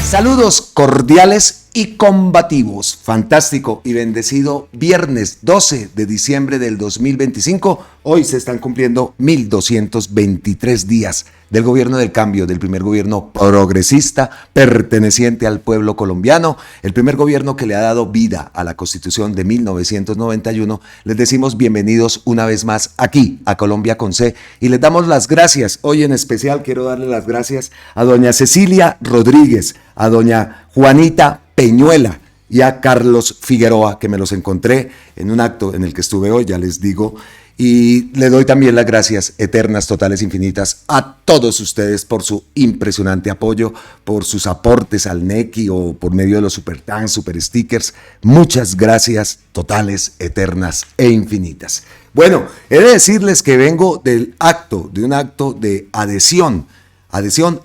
Saludos cordiales y combativos. Fantástico y bendecido viernes 12 de diciembre del 2025. Hoy se están cumpliendo 1223 días del gobierno del cambio, del primer gobierno progresista perteneciente al pueblo colombiano, el primer gobierno que le ha dado vida a la Constitución de 1991. Les decimos bienvenidos una vez más aquí a Colombia con C y les damos las gracias. Hoy en especial quiero darle las gracias a doña Cecilia Rodríguez, a doña Juanita Peñuela y a Carlos Figueroa, que me los encontré en un acto en el que estuve hoy, ya les digo, y le doy también las gracias eternas, totales, infinitas a todos ustedes por su impresionante apoyo, por sus aportes al NECI o por medio de los super stickers. Muchas gracias totales, eternas e infinitas. Bueno, he de decirles que vengo de un acto de adhesión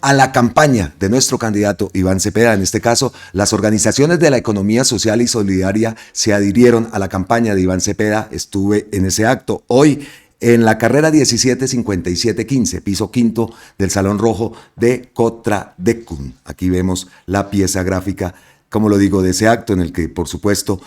a la campaña de nuestro candidato Iván Cepeda. En este caso, las organizaciones de la economía social y solidaria se adhirieron a la campaña de Iván Cepeda. Estuve en ese acto hoy en la carrera 175715, piso quinto del Salón Rojo de Cotradecum. Aquí vemos la pieza gráfica, como lo digo, de ese acto en el que, por supuesto,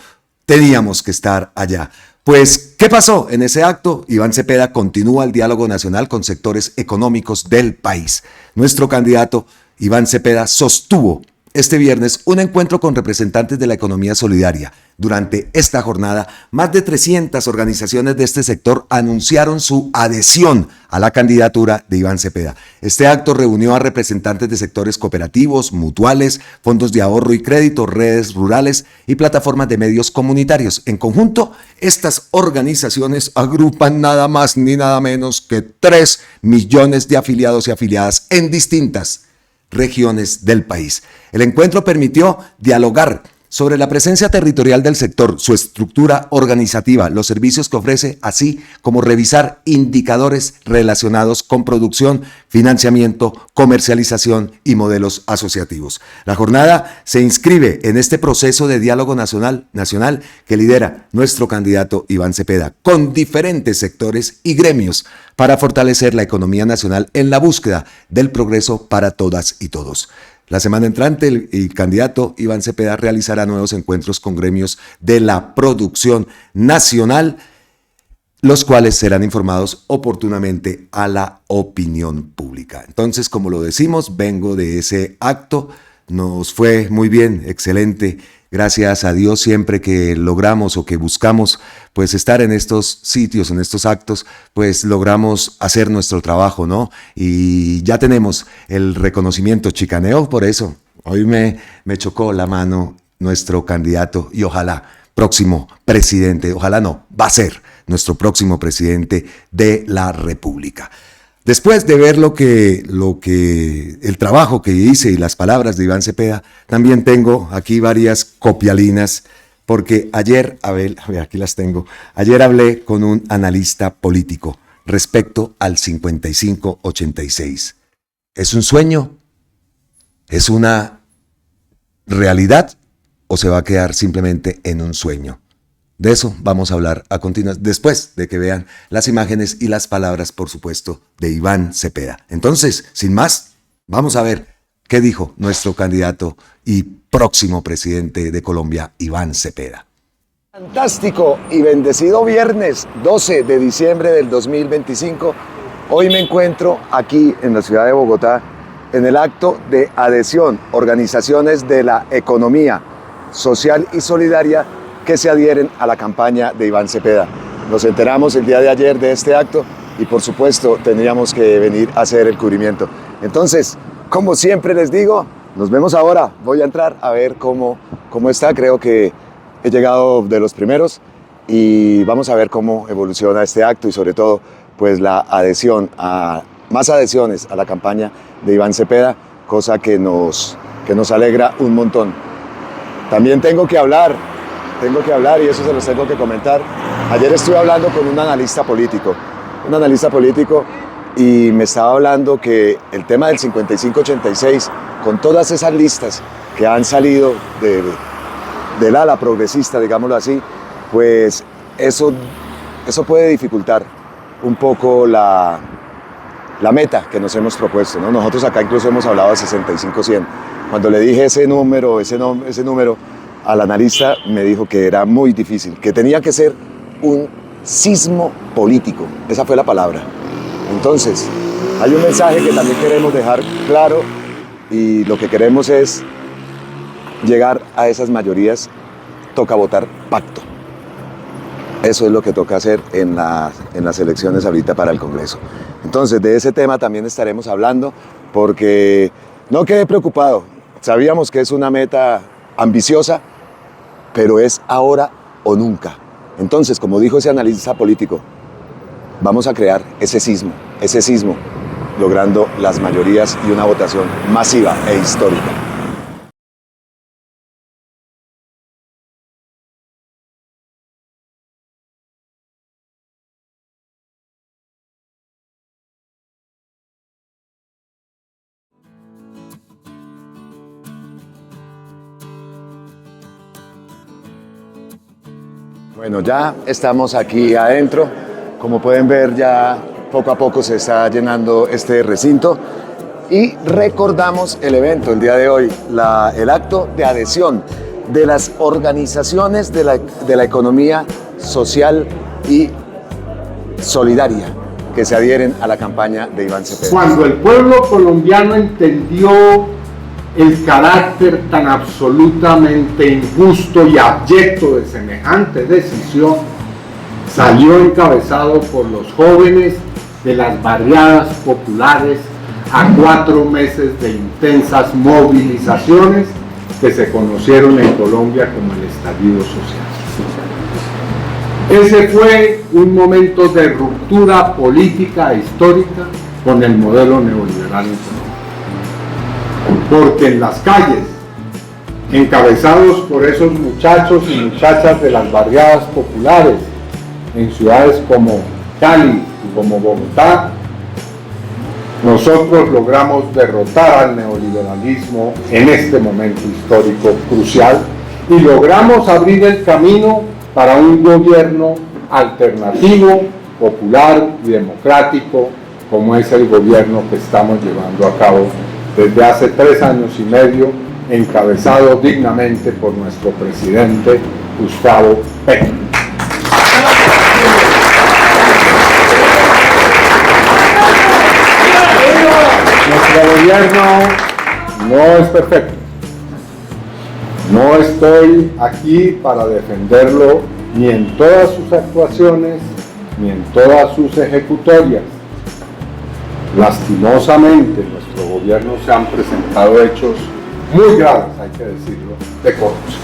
teníamos que estar allá. Pues, ¿qué pasó en ese acto? Iván Cepeda continúa el diálogo nacional con sectores económicos del país. Nuestro candidato Iván Cepeda sostuvo este viernes un encuentro con representantes de la economía solidaria. Durante esta jornada, más de 300 organizaciones de este sector anunciaron su adhesión a la candidatura de Iván Cepeda. Este acto reunió a representantes de sectores cooperativos, mutuales, fondos de ahorro y crédito, redes rurales y plataformas de medios comunitarios. En conjunto, estas organizaciones agrupan nada más ni nada menos que 3 millones de afiliados y afiliadas en distintas regiones del país. El encuentro permitió dialogar sobre la presencia territorial del sector, su estructura organizativa, los servicios que ofrece, así como revisar indicadores relacionados con producción, financiamiento, comercialización y modelos asociativos. La jornada se inscribe en este proceso de diálogo nacional que lidera nuestro candidato Iván Cepeda, con diferentes sectores y gremios para fortalecer la economía nacional en la búsqueda del progreso para todas y todos. La semana entrante, el candidato Iván Cepeda realizará nuevos encuentros con gremios de la producción nacional, los cuales serán informados oportunamente a la opinión pública. Entonces, como lo decimos, vengo de ese acto, nos fue muy bien, excelente. Gracias a Dios, siempre que logramos o que buscamos pues estar en estos sitios, en estos actos, pues logramos hacer nuestro trabajo, ¿no? Y ya tenemos el reconocimiento, chicaneo por eso. Hoy me chocó la mano nuestro candidato y ojalá próximo presidente, ojalá no, va a ser nuestro próximo presidente de la República. Después de ver el trabajo que hice y las palabras de Iván Cepeda, también tengo aquí varias copialinas, porque ayer hablé con un analista político respecto al 5586. ¿Es un sueño? ¿Es una realidad? ¿O se va a quedar simplemente en un sueño? De eso vamos a hablar a continuación, después de que vean las imágenes y las palabras, por supuesto, de Iván Cepeda. Entonces, sin más, vamos a ver qué dijo nuestro candidato y próximo presidente de Colombia, Iván Cepeda. Fantástico y bendecido viernes 12 de diciembre del 2025. Hoy me encuentro aquí en la ciudad de Bogotá en el acto de adhesión, organizaciones de la economía social y solidaria que se adhieren a la campaña de Iván Cepeda. Nos enteramos el día de ayer de este acto y por supuesto tendríamos que venir a hacer el cubrimiento. Entonces, como siempre les digo, nos vemos ahora. Voy a entrar a ver cómo está. Creo que he llegado de los primeros y vamos a ver cómo evoluciona este acto y sobre todo pues la adhesión más adhesiones a la campaña de Iván Cepeda, cosa que nos alegra un montón. También tengo que hablar y eso se los tengo que comentar. Ayer estuve hablando con un analista político y me estaba hablando que el tema del 5586, con todas esas listas que han salido del ala progresista, digámoslo así, pues eso puede dificultar un poco la la meta que nos hemos propuesto, ¿no? Nosotros acá incluso hemos hablado de 65-100. Cuando le dije ese número al analista, me dijo que era muy difícil, que tenía que ser un sismo político. Esa fue la palabra. Entonces, hay un mensaje que también queremos dejar claro y lo que queremos es llegar a esas mayorías. Toca votar pacto. Eso es lo que toca hacer en las elecciones ahorita para el Congreso. Entonces, de ese tema también estaremos hablando porque no quede preocupado. Sabíamos que es una meta ambiciosa, pero es ahora o nunca. Entonces, como dijo ese analista político, vamos a crear ese sismo, logrando las mayorías y una votación masiva e histórica. Bueno, ya estamos aquí adentro. Como pueden ver, ya poco a poco se está llenando este recinto. Y recordamos el evento, el día de hoy, el acto de adhesión de las organizaciones de la economía social y solidaria que se adhieren a la campaña de Iván Cepeda. Cuando el pueblo colombiano entendió el carácter tan absolutamente injusto y abyecto de semejante decisión, salió encabezado por los jóvenes de las barriadas populares a 4 meses de intensas movilizaciones que se conocieron en Colombia como el estallido social. Ese fue un momento de ruptura política e histórica con el modelo neoliberal en Colombia. Porque en las calles, encabezados por esos muchachos y muchachas de las barriadas populares, en ciudades como Cali y como Bogotá, nosotros logramos derrotar al neoliberalismo en este momento histórico crucial y logramos abrir el camino para un gobierno alternativo, popular y democrático, como es el gobierno que estamos llevando a cabo desde hace 3 años y medio, encabezado dignamente por nuestro presidente Gustavo Petro. Nuestro gobierno no es perfecto. No estoy aquí para defenderlo ni en todas sus actuaciones, ni en todas sus ejecutorias. Lastimosamente, en nuestro gobierno se han presentado hechos muy graves, hay que decirlo, de corrupción.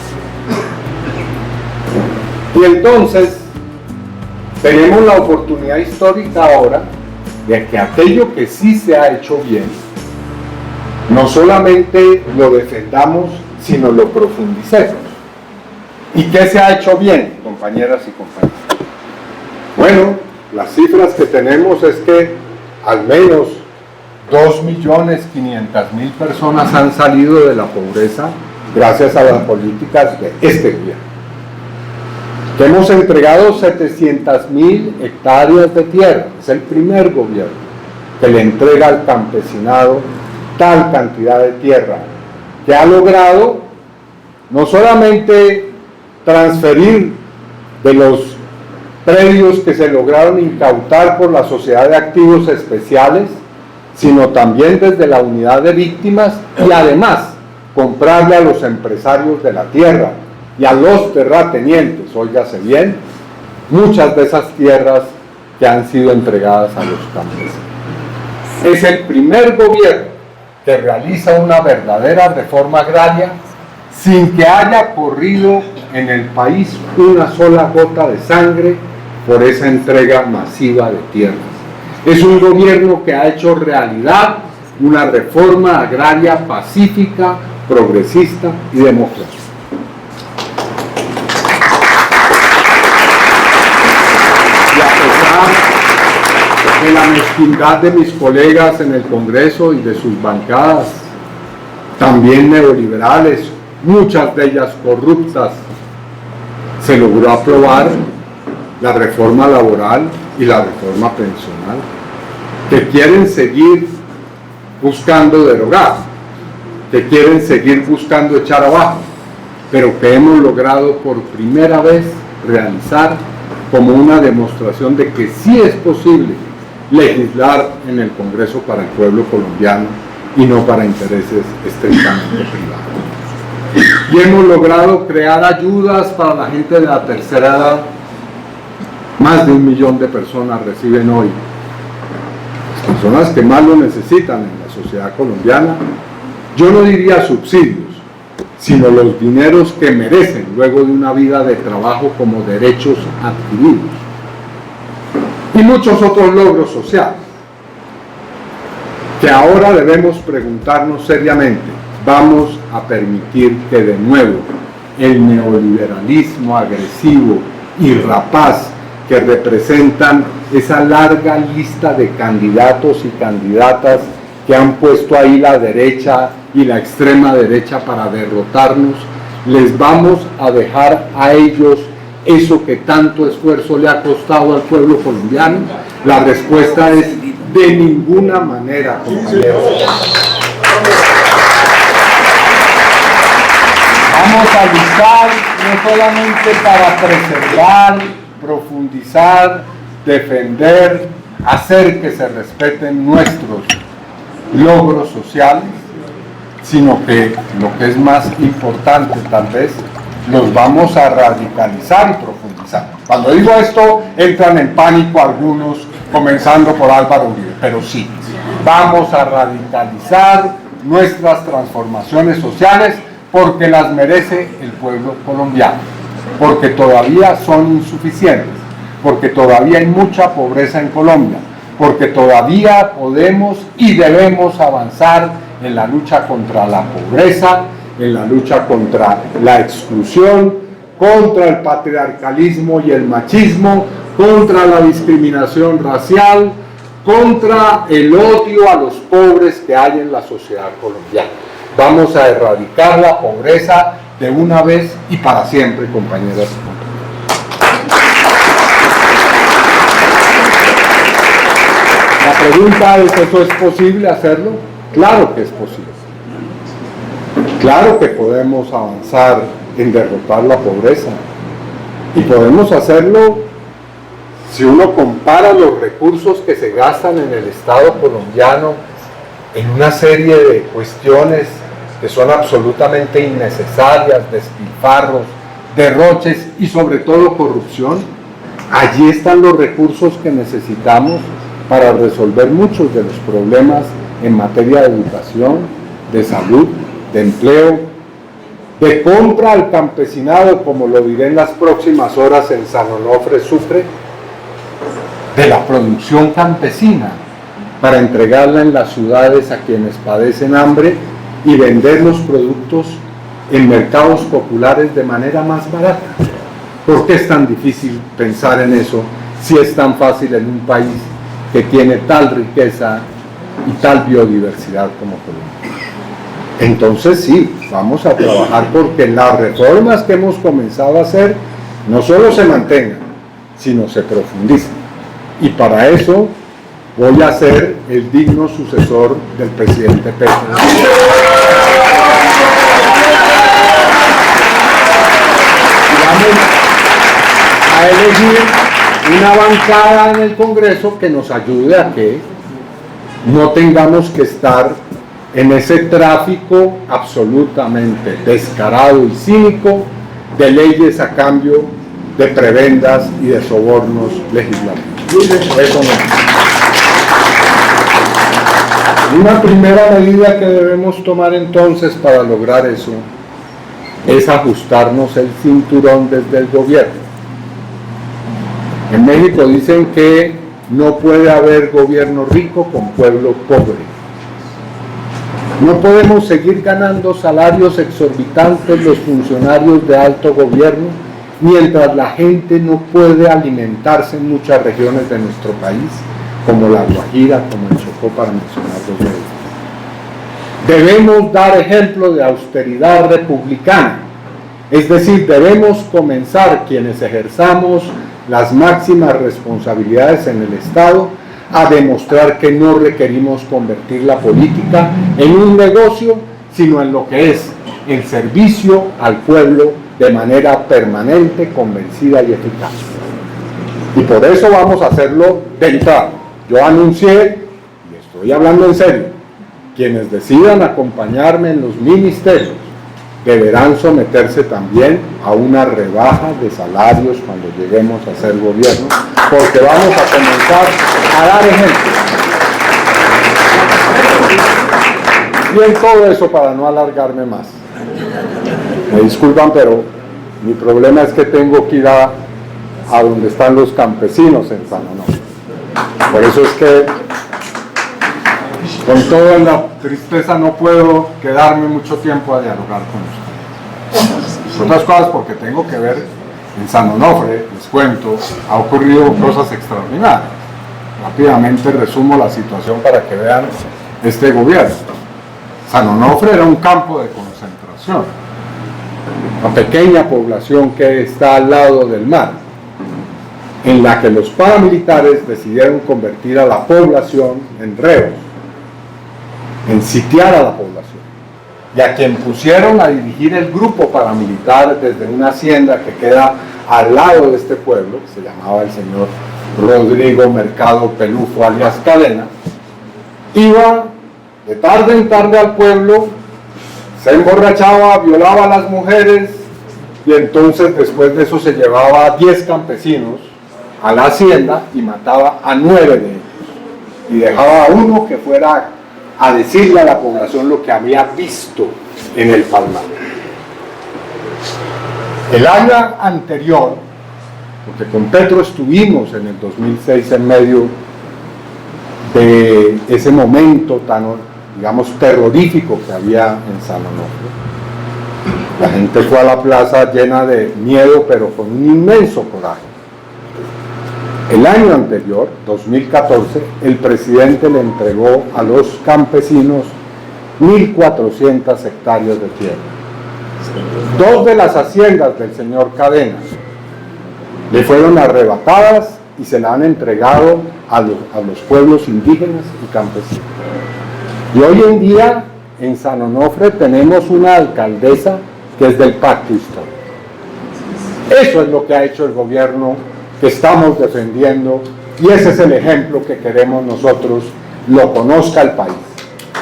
Y entonces, tenemos la oportunidad histórica ahora de que aquello que sí se ha hecho bien, no solamente lo defendamos, sino lo profundicemos. ¿Y qué se ha hecho bien, compañeras y compañeros? Bueno, las cifras que tenemos es que al menos 2.500.000 personas han salido de la pobreza gracias a las políticas de este gobierno. Que hemos entregado 700.000 hectáreas de tierra. Es el primer gobierno que le entrega al campesinado tal cantidad de tierra, que ha logrado no solamente transferir de los predios que se lograron incautar por la Sociedad de Activos Especiales, sino también desde la unidad de víctimas y además comprarle a los empresarios de la tierra y a los terratenientes, óigase bien, muchas de esas tierras que han sido entregadas a los campesinos. Es el primer gobierno que realiza una verdadera reforma agraria sin que haya corrido en el país una sola gota de sangre por esa entrega masiva de tierras. Es un gobierno que ha hecho realidad una reforma agraria pacífica, progresista y democrática. Y a pesar de la mezquindad de mis colegas en el Congreso y de sus bancadas, también neoliberales, muchas de ellas corruptas, se logró aprobar la reforma laboral y la reforma pensional. que quieren seguir buscando derogar, que quieren seguir buscando echar abajo, pero que hemos logrado por primera vez realizar como una demostración de que sí es posible legislar en el Congreso para el pueblo colombiano y no para intereses estrictamente privados. Y hemos logrado crear ayudas para la gente de la tercera edad. Más de 1 millón de personas reciben hoy, las personas que más lo necesitan en la sociedad colombiana, yo no diría subsidios, sino los dineros que merecen luego de una vida de trabajo como derechos adquiridos. Y muchos otros logros sociales, que ahora debemos preguntarnos seriamente, ¿vamos a permitir que de nuevo el neoliberalismo agresivo y rapaz que representan esa larga lista de candidatos y candidatas que han puesto ahí la derecha y la extrema derecha para derrotarnos, les vamos a dejar a ellos eso que tanto esfuerzo le ha costado al pueblo colombiano? La respuesta es de ninguna manera, compañeros. Vamos a luchar no solamente para preservar, profundizar, defender, hacer que se respeten nuestros logros sociales, sino que lo que es más importante tal vez, los vamos a radicalizar y profundizar. Cuando digo esto, entran en pánico algunos, comenzando por Álvaro Uribe, pero sí, vamos a radicalizar nuestras transformaciones sociales porque las merece el pueblo colombiano, porque todavía son insuficientes, porque todavía hay mucha pobreza en Colombia, porque todavía podemos y debemos avanzar en la lucha contra la pobreza, en la lucha contra la exclusión, contra el patriarcalismo y el machismo, contra la discriminación racial, contra el odio a los pobres que hay en la sociedad colombiana. Vamos a erradicar la pobreza de una vez y para siempre, compañeras. La pregunta es, ¿eso es posible hacerlo? Claro que es posible. Claro que podemos avanzar en derrotar la pobreza. Y podemos hacerlo si uno compara los recursos que se gastan en el Estado colombiano en una serie de cuestiones que son absolutamente innecesarias, despilfarros, derroches y sobre todo corrupción. Allí están los recursos que necesitamos para resolver muchos de los problemas en materia de educación, de salud, de empleo, de compra al campesinado, como lo diré en las próximas horas en San Onofre, Sucre, de la producción campesina, para entregarla en las ciudades a quienes padecen hambre y vender los productos en mercados populares de manera más barata. ¿Por qué es tan difícil pensar en eso si es tan fácil en un país que tiene tal riqueza y tal biodiversidad como Colombia? Entonces sí, vamos a trabajar porque las reformas que hemos comenzado a hacer no solo se mantengan, sino se profundicen. Y para eso voy a ser el digno sucesor del presidente Petro. Vamos a elegir una bancada en el Congreso que nos ayude a que no tengamos que estar en ese tráfico absolutamente descarado y cínico de leyes a cambio de prebendas y de sobornos legislativos. Eso no. Una primera medida que debemos tomar entonces para lograr eso es ajustarnos el cinturón desde el gobierno. En México dicen que no puede haber gobierno rico con pueblo pobre. No podemos seguir ganando salarios exorbitantes los funcionarios de alto gobierno mientras la gente no puede alimentarse en muchas regiones de nuestro país, como la Guajira, como el Chocó, para mencionar dos de ellos. Debemos dar ejemplo de austeridad republicana, es decir, debemos comenzar quienes ejerzamos las máximas responsabilidades en el Estado a demostrar que no requerimos convertir la política en un negocio, sino en lo que es el servicio al pueblo de manera permanente, convencida y eficaz. Y por eso vamos a hacerlo de entrada. Yo anuncié, y estoy hablando en serio, quienes decidan acompañarme en los ministerios deberán someterse también a una rebaja de salarios cuando lleguemos a ser gobierno, porque vamos a comenzar a dar ejemplo. Bien, todo eso para no alargarme más. Me disculpan, pero mi problema es que tengo que ir a donde están los campesinos en San Onofre. Por eso es que, con toda la tristeza, no puedo quedarme mucho tiempo a dialogar con ustedes. Otras cosas porque tengo que ver en San Onofre, les cuento, ha ocurrido cosas extraordinarias. Rápidamente resumo la situación para que vean este gobierno. San Onofre era un campo de concentración, una pequeña población que está al lado del mar, en la que los paramilitares decidieron convertir a la población en reos, en sitiar a la población, y a quien pusieron a dirigir el grupo paramilitar desde una hacienda que queda al lado de este pueblo, que se llamaba el señor Rodrigo Mercado Pelufo alias Cadena, iba de tarde en tarde al pueblo, se emborrachaba, violaba a las mujeres, y entonces después de eso se llevaba a 10 campesinos a la hacienda y mataba a 9 de ellos, y dejaba a uno que fuera a decirle a la población lo que había visto en el palmar. El año anterior, porque con Petro estuvimos en el 2006 en medio de ese momento tan, digamos, terrorífico que había en San Onofre, la gente fue a la plaza llena de miedo, pero con un inmenso coraje. El año anterior, 2014, el presidente le entregó a los campesinos 1.400 hectáreas de tierra. 2 de las haciendas del señor Cadena le fueron arrebatadas y se la han entregado a los pueblos indígenas y campesinos. Y hoy en día en San Onofre tenemos una alcaldesa que es del pacto histórico. Eso es lo que ha hecho el gobierno que estamos defendiendo, y ese es el ejemplo que queremos nosotros lo conozca el país,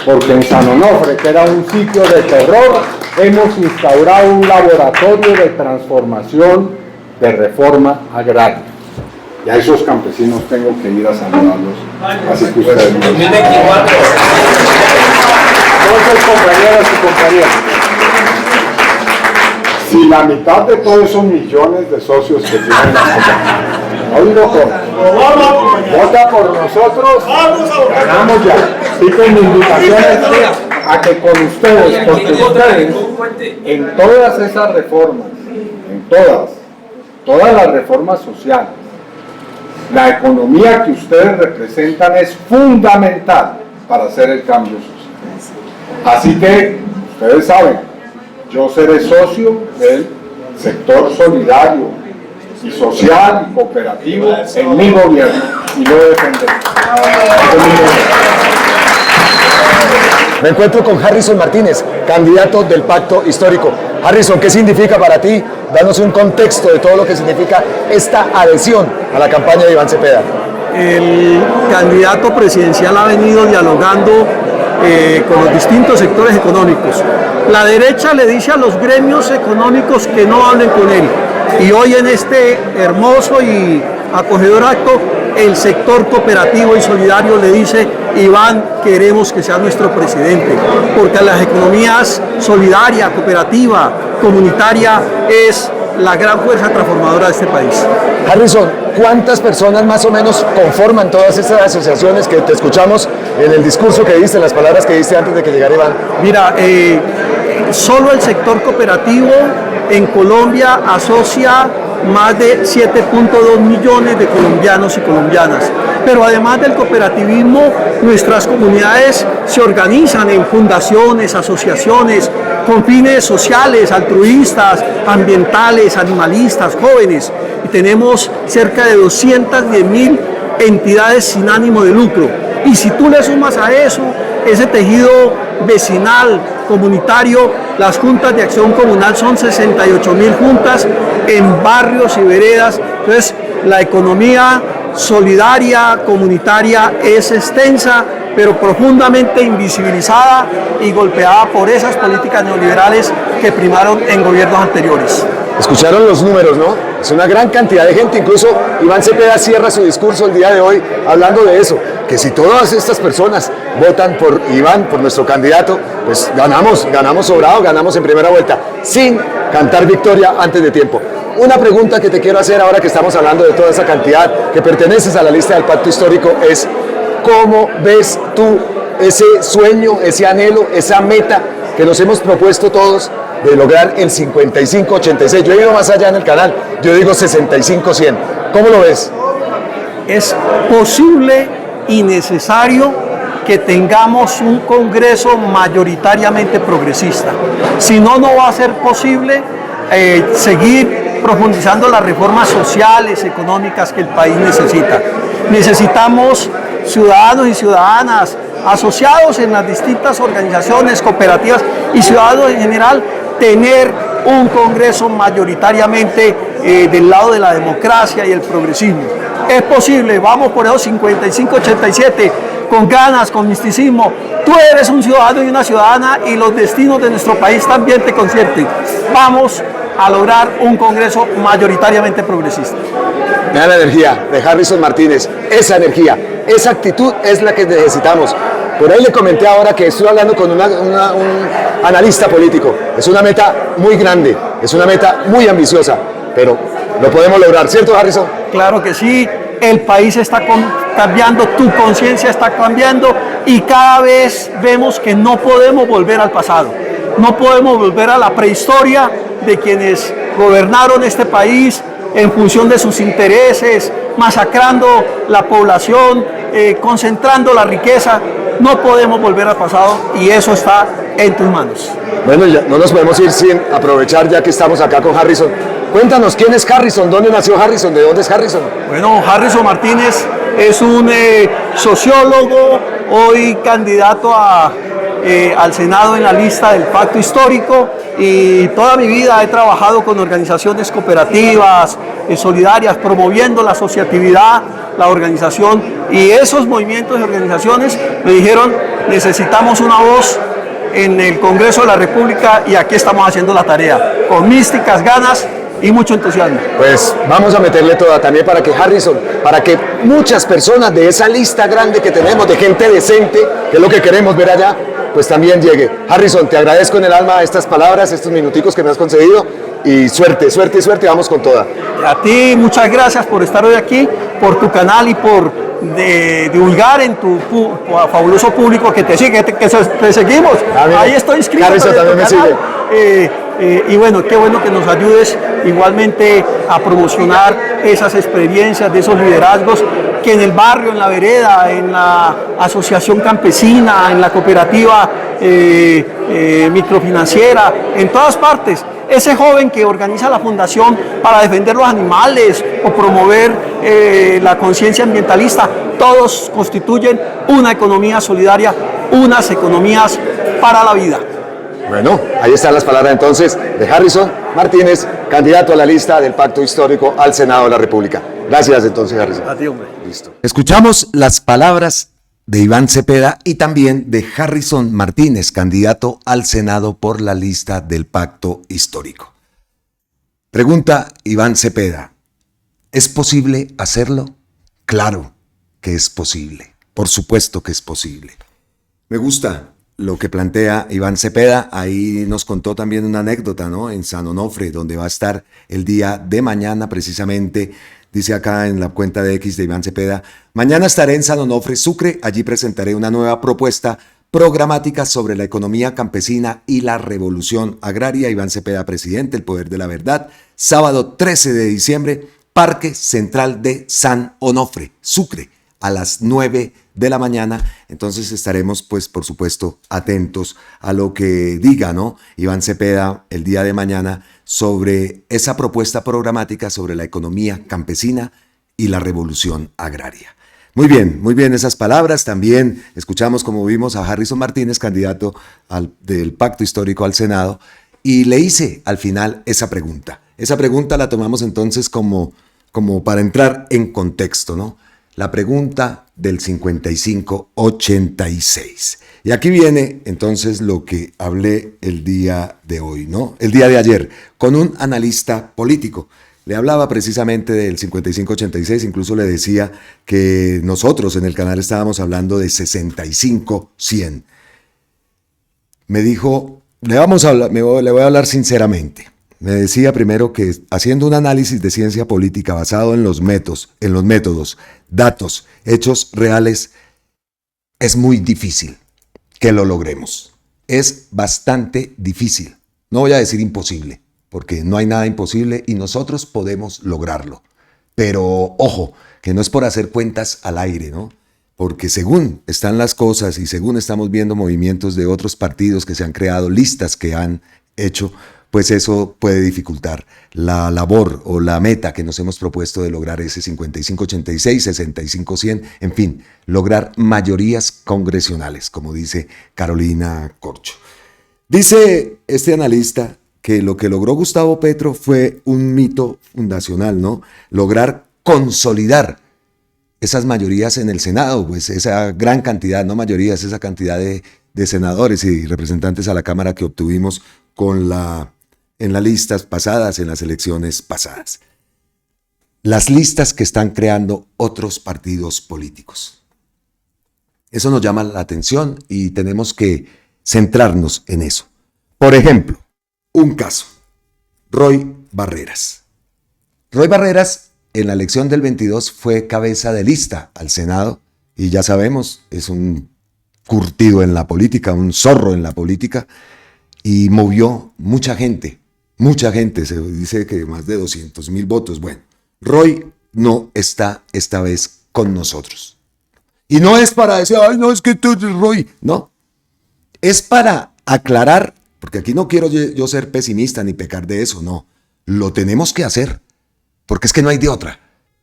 porque en San Onofre, que era un sitio de terror, hemos instaurado un laboratorio de transformación, de reforma agraria, y a esos campesinos tengo que ir a saludarlos, así que ustedes. Entonces, compañeras y compañeros, si la mitad de todos esos millones de socios que tienen vota por nosotros, ganamos ya. Así que mi invitación es a que con ustedes, porque ustedes, en todas esas reformas, en todas las reformas sociales, la economía que ustedes representan es fundamental para hacer el cambio social. Así que, ustedes saben, yo seré socio del sector solidario y social y cooperativo en mi gobierno y lo defenderé. Me encuentro con Harrison Martínez, candidato del Pacto Histórico. Harrison, ¿qué significa para ti? Danos un contexto de todo lo que significa esta adhesión a la campaña de Iván Cepeda. El candidato presidencial ha venido dialogando con los distintos sectores económicos. La derecha le dice a los gremios económicos que no hablen con él. Y hoy en este hermoso y acogedor acto, el sector cooperativo y solidario le dice: Iván, queremos que sea nuestro presidente, porque las economías solidaria, cooperativa, comunitaria es la gran fuerza transformadora de este país. Harrison, ¿cuántas personas más o menos conforman todas estas asociaciones que te escuchamos en el discurso que diste, en las palabras que diste antes de que llegara Iván? Mira, solo el sector cooperativo en Colombia asocia más de 7.2 millones de colombianos y colombianas. Pero además del cooperativismo, nuestras comunidades se organizan en fundaciones, asociaciones, con fines sociales, altruistas, ambientales, animalistas, jóvenes. Y tenemos cerca de 210.000 entidades sin ánimo de lucro. Y si tú le sumas a eso ese tejido vecinal, comunitario, las juntas de acción comunal son 68.000 juntas en barrios y veredas. Entonces, la economía solidaria, comunitaria es extensa, pero profundamente invisibilizada y golpeada por esas políticas neoliberales que primaron en gobiernos anteriores. Escucharon los números, ¿no? Es una gran cantidad de gente, incluso Iván Cepeda cierra su discurso el día de hoy hablando de eso, que si todas estas personas votan por Iván, por nuestro candidato, pues ganamos sobrado, ganamos en primera vuelta, sin cantar victoria antes de tiempo. Una pregunta que te quiero hacer ahora que estamos hablando de toda esa cantidad, que perteneces a la lista del pacto histórico, es ¿cómo ves tú ese sueño, ese anhelo, esa meta que nos hemos propuesto todos de lograr el 55-86? Yo he ido más allá en el canal, yo digo 65-100. ¿Cómo lo ves? Es posible y necesario que tengamos un Congreso mayoritariamente progresista. Si no, no va a ser posible seguir profundizando las reformas sociales, económicas que el país necesita. Necesitamos ciudadanos y ciudadanas asociados en las distintas organizaciones, cooperativas y ciudadanos en general, tener un Congreso mayoritariamente del lado de la democracia y el progresismo. Es posible, vamos por esos 55-87, con ganas, con misticismo. Tú eres un ciudadano y una ciudadana y los destinos de nuestro país también te concierten. Vamos a lograr un Congreso mayoritariamente progresista. Vean la energía de Harrison Martínez, esa energía, esa actitud es la que necesitamos. Por ahí le comenté ahora que estoy hablando con un analista político. Es una meta muy grande, es una meta muy ambiciosa, pero lo podemos lograr, ¿cierto, Harrison? Claro que sí, el país está cambiando, tu conciencia está cambiando y cada vez vemos que no podemos volver al pasado, no podemos volver a la prehistoria de quienes gobernaron este país en función de sus intereses, masacrando la población, concentrando la riqueza. No podemos volver al pasado y eso está en tus manos. Bueno, ya no nos podemos ir sin aprovechar ya que estamos acá con Harrison. Cuéntanos, ¿quién es Harrison? ¿Dónde nació Harrison? ¿De dónde es Harrison? Bueno, Harrison Martínez es un sociólogo, hoy candidato al Senado en la lista del Pacto Histórico, y toda mi vida he trabajado con organizaciones cooperativas, solidarias, promoviendo la asociatividad, la organización, y esos movimientos y organizaciones me dijeron: necesitamos una voz en el Congreso de la República, y aquí estamos haciendo la tarea, con místicas, ganas y mucho entusiasmo. Pues vamos a meterle toda también para que Harrison, para que muchas personas de esa lista grande que tenemos de gente decente, que es lo que queremos ver allá, pues también llegue. Harrison, te agradezco en el alma estas palabras, estos minuticos que me has concedido, y suerte, suerte y suerte, vamos con toda. A ti muchas gracias por estar hoy aquí, por tu canal y por divulgar en tu fabuloso público que te sigue, que te seguimos. Ahí estoy inscrito. Harrison también me sigue. Y bueno, qué bueno que nos ayudes igualmente a promocionar esas experiencias de esos liderazgos que en el barrio, en la vereda, en la asociación campesina, en la cooperativa microfinanciera, en todas partes. Ese joven que organiza la fundación para defender los animales o promover la conciencia ambientalista, todos constituyen una economía solidaria, unas economías para la vida. Bueno, ahí están las palabras entonces de Harrison Martínez, candidato a la lista del Pacto Histórico al Senado de la República. Gracias entonces, Harrison. A ti, hombre. Listo. Escuchamos las palabras de Iván Cepeda y también de Harrison Martínez, candidato al Senado por la lista del Pacto Histórico. Pregunta Iván Cepeda: ¿es posible hacerlo? Claro que es posible, por supuesto que es posible. Me gusta lo que plantea Iván Cepeda. Ahí nos contó también una anécdota, ¿no? En San Onofre, donde va a estar el día de mañana precisamente. Dice acá en la cuenta de X de Iván Cepeda: mañana estaré en San Onofre, Sucre. Allí presentaré una nueva propuesta programática sobre la economía campesina y la revolución agraria. Iván Cepeda, presidente, El Poder de la Verdad. Sábado 13 de diciembre, Parque Central de San Onofre, Sucre, a las 9 de la mañana. Entonces estaremos, pues, por supuesto, atentos a lo que diga, ¿no?, Iván Cepeda el día de mañana sobre esa propuesta programática sobre la economía campesina y la revolución agraria. muy bien esas palabras. También escuchamos, como vimos, a Harrison Martínez, candidato del Pacto Histórico al Senado, y le hice al final esa pregunta. Esa pregunta la tomamos entonces como para entrar en contexto, ¿no? La pregunta del 5586. Y aquí viene entonces lo que hablé el día de hoy, ¿no? El día de ayer, con un analista político. Le hablaba precisamente del 5586, incluso le decía que nosotros en el canal estábamos hablando de 65-100. Me dijo, le voy a hablar sinceramente. Me decía primero que haciendo un análisis de ciencia política basado en los métodos, datos, hechos reales, es muy difícil que lo logremos. Es bastante difícil. No voy a decir imposible, porque no hay nada imposible y nosotros podemos lograrlo. Pero ojo, que no es por hacer cuentas al aire, ¿no? Porque según están las cosas y según estamos viendo movimientos de otros partidos que se han creado, listas que han hecho, pues eso puede dificultar la labor o la meta que nos hemos propuesto de lograr ese 55-86, 65-100, en fin, lograr mayorías congresionales, como dice Carolina Corcho. Dice este analista que lo que logró Gustavo Petro fue un mito fundacional, ¿no? Lograr consolidar esas mayorías en el Senado, pues esa gran cantidad, no mayorías, esa cantidad de senadores y representantes a la Cámara que obtuvimos en las listas pasadas, en las elecciones pasadas. Las listas que están creando otros partidos políticos. Eso nos llama la atención y tenemos que centrarnos en eso. Por ejemplo, un caso, Roy Barreras. Roy Barreras en la elección del 22 fue cabeza de lista al Senado y ya sabemos, es un curtido en la política, un zorro en la política y movió mucha gente, se dice que más de 200,000 votos. Bueno, Roy no está esta vez con nosotros. Y no es para decir, ay, no, es que tú eres Roy. No, es para aclarar, porque aquí no quiero yo ser pesimista ni pecar de eso, no. Lo tenemos que hacer, porque es que no hay de otra.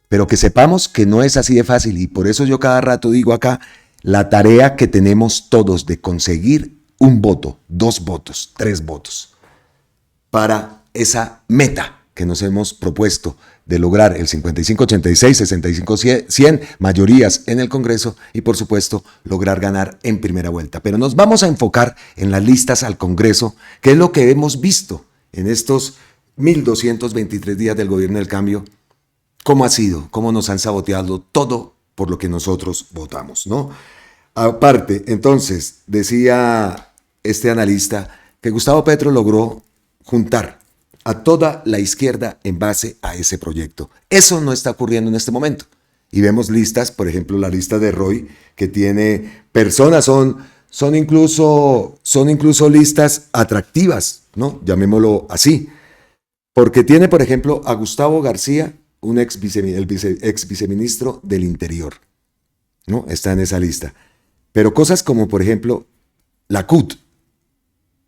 Pero que sepamos que no es así de fácil y por eso yo cada rato digo acá, la tarea que tenemos todos de conseguir un voto, 2 votos, 3 votos, para esa meta que nos hemos propuesto de lograr el 55-86, 65-100, mayorías en el Congreso y por supuesto lograr ganar en primera vuelta. Pero nos vamos a enfocar en las listas al Congreso, que es lo que hemos visto en estos 1,223 días del gobierno del cambio, cómo ha sido, cómo nos han saboteado todo por lo que nosotros votamos, ¿no? Aparte, entonces, decía este analista que Gustavo Petro logró juntar a toda la izquierda en base a ese proyecto. Eso no está ocurriendo en este momento. Y vemos listas, por ejemplo, la lista de Roy, que tiene personas, son incluso listas atractivas, ¿no? Llamémoslo así. Porque tiene, por ejemplo, a Gustavo García, un ex viceministro del Interior, ¿no? Está en esa lista. Pero cosas como, por ejemplo, la CUT.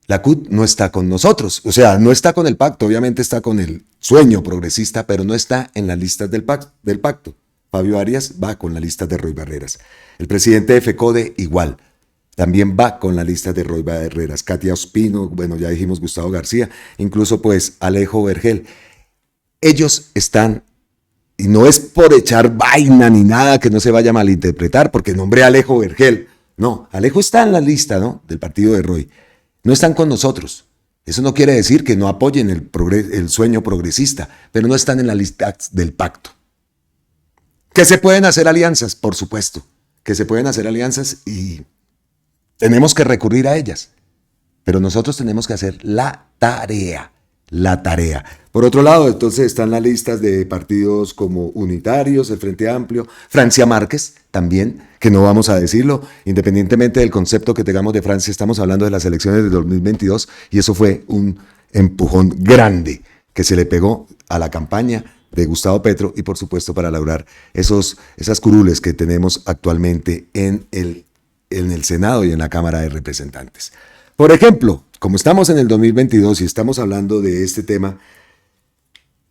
La CUT no está con nosotros, o sea, no está con el pacto, obviamente está con el sueño progresista, pero no está en las listas del pacto. Fabio Arias va con la lista de Roy Barreras. El presidente de FECODE igual, también va con la lista de Roy Barreras. Katia Ospino, bueno, ya dijimos Gustavo García, incluso pues Alejo Vergel. Ellos están, y no es por echar vaina ni nada que no se vaya a malinterpretar, porque nombré a Alejo Vergel. No, Alejo está en la lista, ¿no?, del partido de Roy. No están con nosotros. Eso no quiere decir que no apoyen el sueño progresista, pero no están en la lista del pacto. ¿Que se pueden hacer alianzas? Por supuesto, que se pueden hacer alianzas y tenemos que recurrir a ellas. Pero nosotros tenemos que hacer la tarea. Por otro lado, entonces están las listas de partidos como Unitarios, el Frente Amplio, Francia Márquez también, que no vamos a decirlo, independientemente del concepto que tengamos de Francia, estamos hablando de las elecciones de 2022 y eso fue un empujón grande que se le pegó a la campaña de Gustavo Petro y por supuesto para lograr esas curules que tenemos actualmente en el Senado y en la Cámara de Representantes. Por ejemplo, como estamos en el 2022 y estamos hablando de este tema,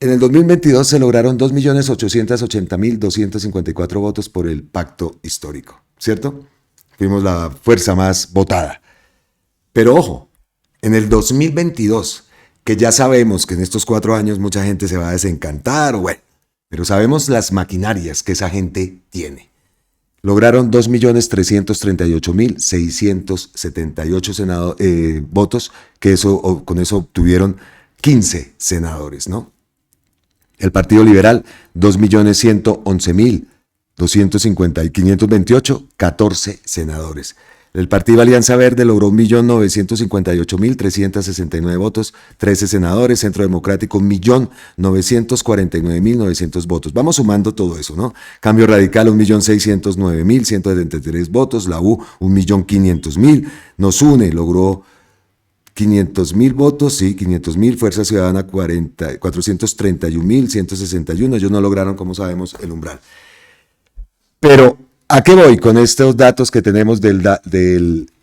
En el 2022 se lograron 2.880.254 votos por el pacto histórico, ¿cierto? Fuimos la fuerza más votada. Pero ojo, en el 2022, que ya sabemos que en estos 4 años mucha gente se va a desencantar, o bueno, pero sabemos las maquinarias que esa gente tiene. Lograron 2.388.678 votos, que con eso obtuvieron 15 senadores, ¿no? El Partido Liberal, 2.111.528, 14 senadores. El Partido Alianza Verde logró 1.958.369 votos, 13 senadores. Centro Democrático, 1.949.900 votos. Vamos sumando todo eso, ¿no? Cambio Radical, 1.609.173 votos. La U, 1.500.000. Nos Une logró 500.000 votos, sí, 500.000. Fuerza Ciudadana, 431.161. Ellos no lograron, como sabemos, el umbral. Pero, ¿a qué voy con estos datos que tenemos del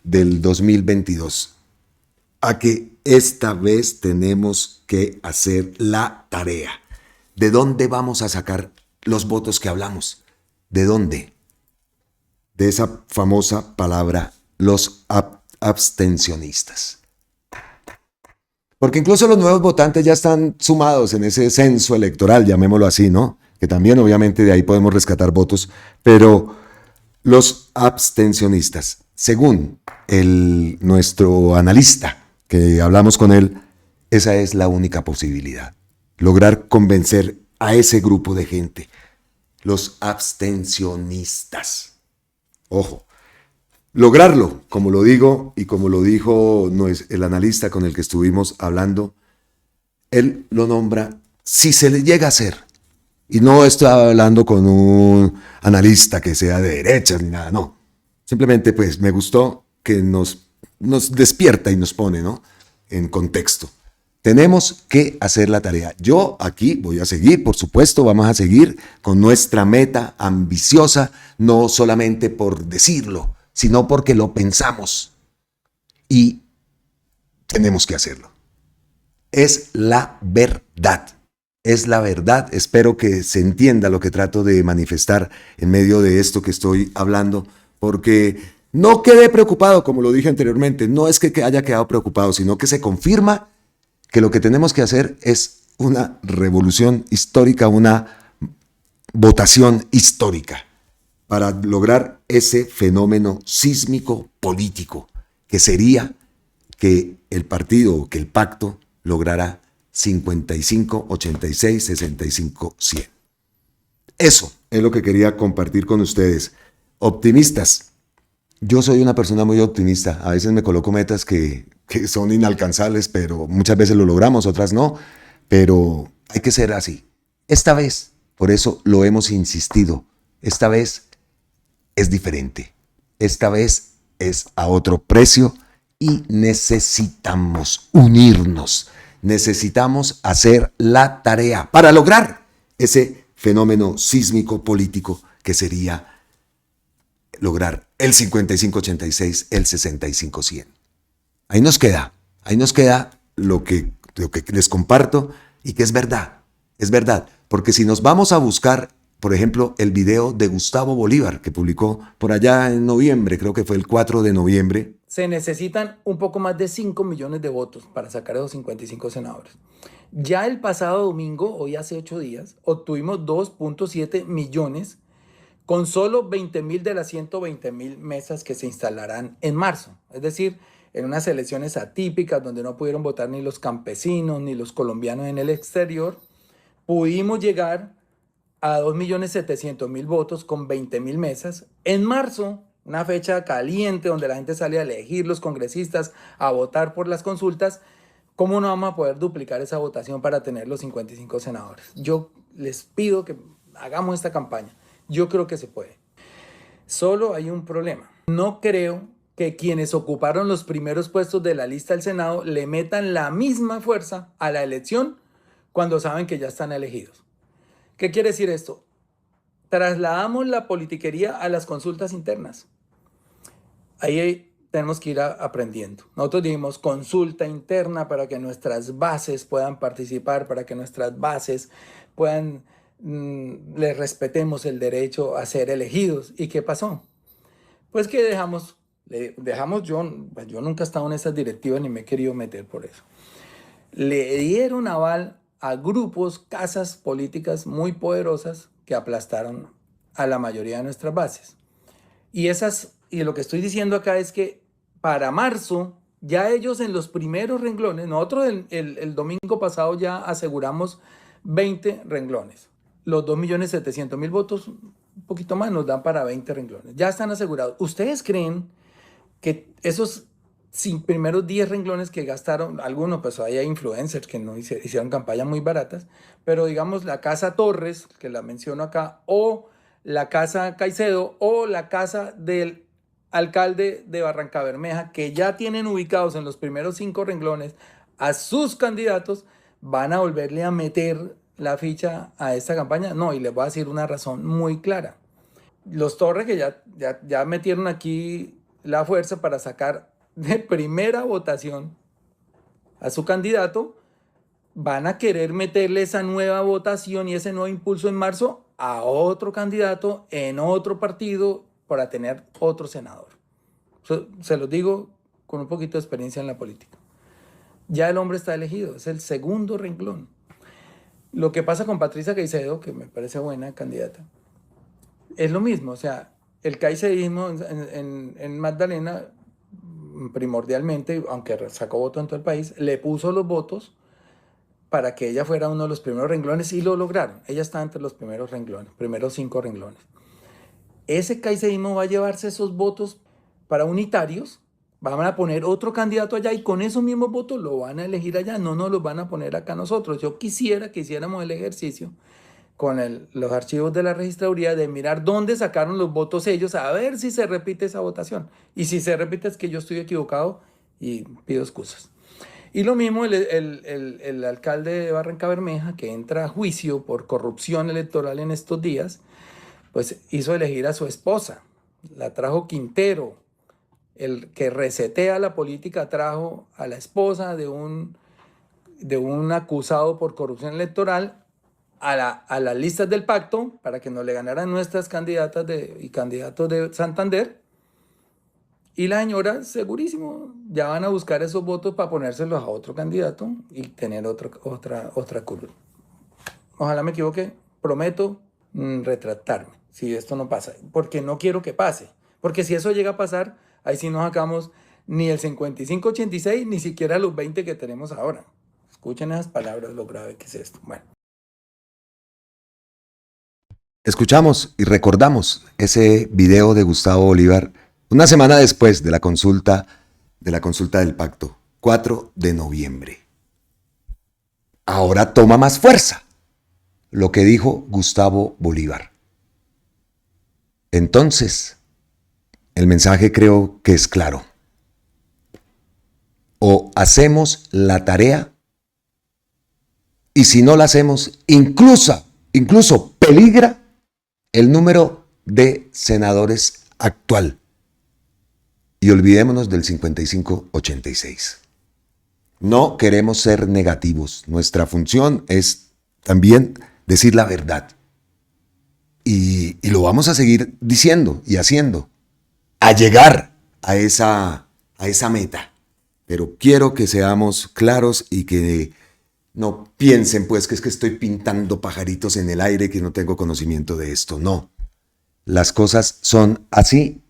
2022? A que esta vez tenemos que hacer la tarea. ¿De dónde vamos a sacar los votos que hablamos? ¿De dónde? De esa famosa palabra, los abstencionistas. Porque incluso los nuevos votantes ya están sumados en ese censo electoral, llamémoslo así, ¿no? Que también obviamente de ahí podemos rescatar votos, pero los abstencionistas, según nuestro analista, que hablamos con él, esa es la única posibilidad. Lograr convencer a ese grupo de gente, los abstencionistas. Ojo, lograrlo, como lo digo y como lo dijo el analista con el que estuvimos hablando, él lo nombra, si se le llega a hacer. Y no estoy hablando con un analista que sea de derechas ni nada, no. Simplemente pues me gustó que nos despierta y nos pone, ¿no?, en contexto. Tenemos que hacer la tarea. Yo aquí voy a seguir, por supuesto, vamos a seguir con nuestra meta ambiciosa, no solamente por decirlo, sino porque lo pensamos y tenemos que hacerlo. Es la verdad. Es la verdad. Espero que se entienda lo que trato de manifestar en medio de esto que estoy hablando, porque no quedé preocupado, como lo dije anteriormente. No es que haya quedado preocupado, sino que se confirma que lo que tenemos que hacer es una revolución histórica, una votación histórica para lograr ese fenómeno sísmico político, que sería que el partido, que el pacto lograra 55, 86, 65, 100. Eso es lo que quería compartir con ustedes. Optimistas. Yo soy una persona muy optimista. A veces me coloco metas que son inalcanzables, pero muchas veces lo logramos, otras no. Pero hay que ser así. Esta vez, por eso lo hemos insistido, esta vez es diferente. Esta vez es a otro precio y necesitamos unirnos. Necesitamos hacer la tarea para lograr ese fenómeno sísmico político que sería lograr el 55-86, el 65-100. Ahí nos queda lo que les comparto y que es verdad, porque si nos vamos a buscar, por ejemplo, el video de Gustavo Bolívar que publicó por allá en noviembre, creo que fue el 4 de noviembre, se necesitan un poco más de 5 millones de votos para sacar a los 55 senadores. Ya el pasado domingo, hoy hace 8 días, obtuvimos 2.7 millones con solo 20.000 de las 120.000 mesas que se instalarán en marzo. Es decir, en unas elecciones atípicas donde no pudieron votar ni los campesinos ni los colombianos en el exterior, pudimos llegar a 2.700.000 votos con 20.000 mesas en marzo. Una fecha caliente donde la gente sale a elegir los congresistas, a votar por las consultas. ¿Cómo no vamos a poder duplicar esa votación para tener los 55 senadores? Yo les pido que hagamos esta campaña. Yo creo que se puede. Solo hay un problema. No creo que quienes ocuparon los primeros puestos de la lista del Senado le metan la misma fuerza a la elección cuando saben que ya están elegidos. ¿Qué quiere decir esto? Trasladamos la politiquería a las consultas internas. Ahí tenemos que ir aprendiendo. Nosotros dijimos consulta interna para que nuestras bases puedan participar, para que nuestras bases puedan, les respetemos el derecho a ser elegidos. ¿Y qué pasó? Pues que dejamos, yo nunca he estado en esas directivas ni me he querido meter por eso. Le dieron aval a grupos, casas políticas muy poderosas que aplastaron a la mayoría de nuestras bases. Y lo que estoy diciendo acá es que para marzo, ya ellos en los primeros renglones, nosotros el domingo pasado ya aseguramos 20 renglones. Los 2.700.000 votos, un poquito más, nos dan para 20 renglones. Ya están asegurados. ¿Ustedes creen que esos primeros 10 renglones que gastaron, algunos, pues ahí hay influencers que no hicieron campañas muy baratas, pero digamos la Casa Torres, que la menciono acá, o la Casa Caicedo, o la casa del alcalde de Barrancabermeja, que ya tienen ubicados en los primeros 5 renglones a sus candidatos, van a volverle a meter la ficha a esta campaña? No, y les voy a decir una razón muy clara. Los Torres, que ya metieron aquí la fuerza para sacar de primera votación a su candidato, van a querer meterle esa nueva votación y ese nuevo impulso en marzo a otro candidato en otro partido para tener otro senador. Se los digo con un poquito de experiencia en la política. Ya el hombre está elegido, es el segundo renglón. Lo que pasa con Patricia Caicedo, que me parece buena candidata, es lo mismo. O sea, el caiceísmo en Magdalena, primordialmente, aunque sacó votos en todo el país, le puso los votos para que ella fuera uno de los primeros renglones y lo lograron. Ella está entre los primeros renglones, primeros 5 renglones. Ese caiceísmo va a llevarse esos votos para unitarios, van a poner otro candidato allá y con esos mismos votos lo van a elegir allá, no nos los van a poner acá nosotros. Yo quisiera que hiciéramos el ejercicio con los archivos de la registraduría de mirar dónde sacaron los votos ellos, a ver si se repite esa votación. Y si se repite es que yo estoy equivocado y pido excusas. Y lo mismo el alcalde de Barrancabermeja, que entra a juicio por corrupción electoral en estos días, pues hizo elegir a su esposa, la trajo Quintero. El que resetea la política trajo a la esposa de un acusado por corrupción electoral a las listas del pacto para que nos le ganaran nuestras candidatas y candidatos de Santander. Y la señora, segurísimo, ya van a buscar esos votos para ponérselos a otro candidato y tener otra curva. Ojalá me equivoque, prometo retractarme si esto no pasa, porque no quiero que pase. Porque si eso llega a pasar, ahí sí no sacamos ni el 55-86, ni siquiera los 20 que tenemos ahora. Escuchen esas palabras, lo grave que es esto. Bueno. Escuchamos y recordamos ese video de Gustavo Bolívar una semana después de la consulta del pacto, 4 de noviembre. Ahora toma más fuerza lo que dijo Gustavo Bolívar. Entonces, el mensaje creo que es claro. O hacemos la tarea y si no la hacemos, incluso peligra el número de senadores actual. Y olvidémonos del 55-86. No queremos ser negativos. Nuestra función es también decir la verdad. Y lo vamos a seguir diciendo y haciendo. A llegar a esa meta. Pero quiero que seamos claros y que no piensen pues que es que estoy pintando pajaritos en el aire, que no tengo conocimiento de esto. No. Las cosas son así.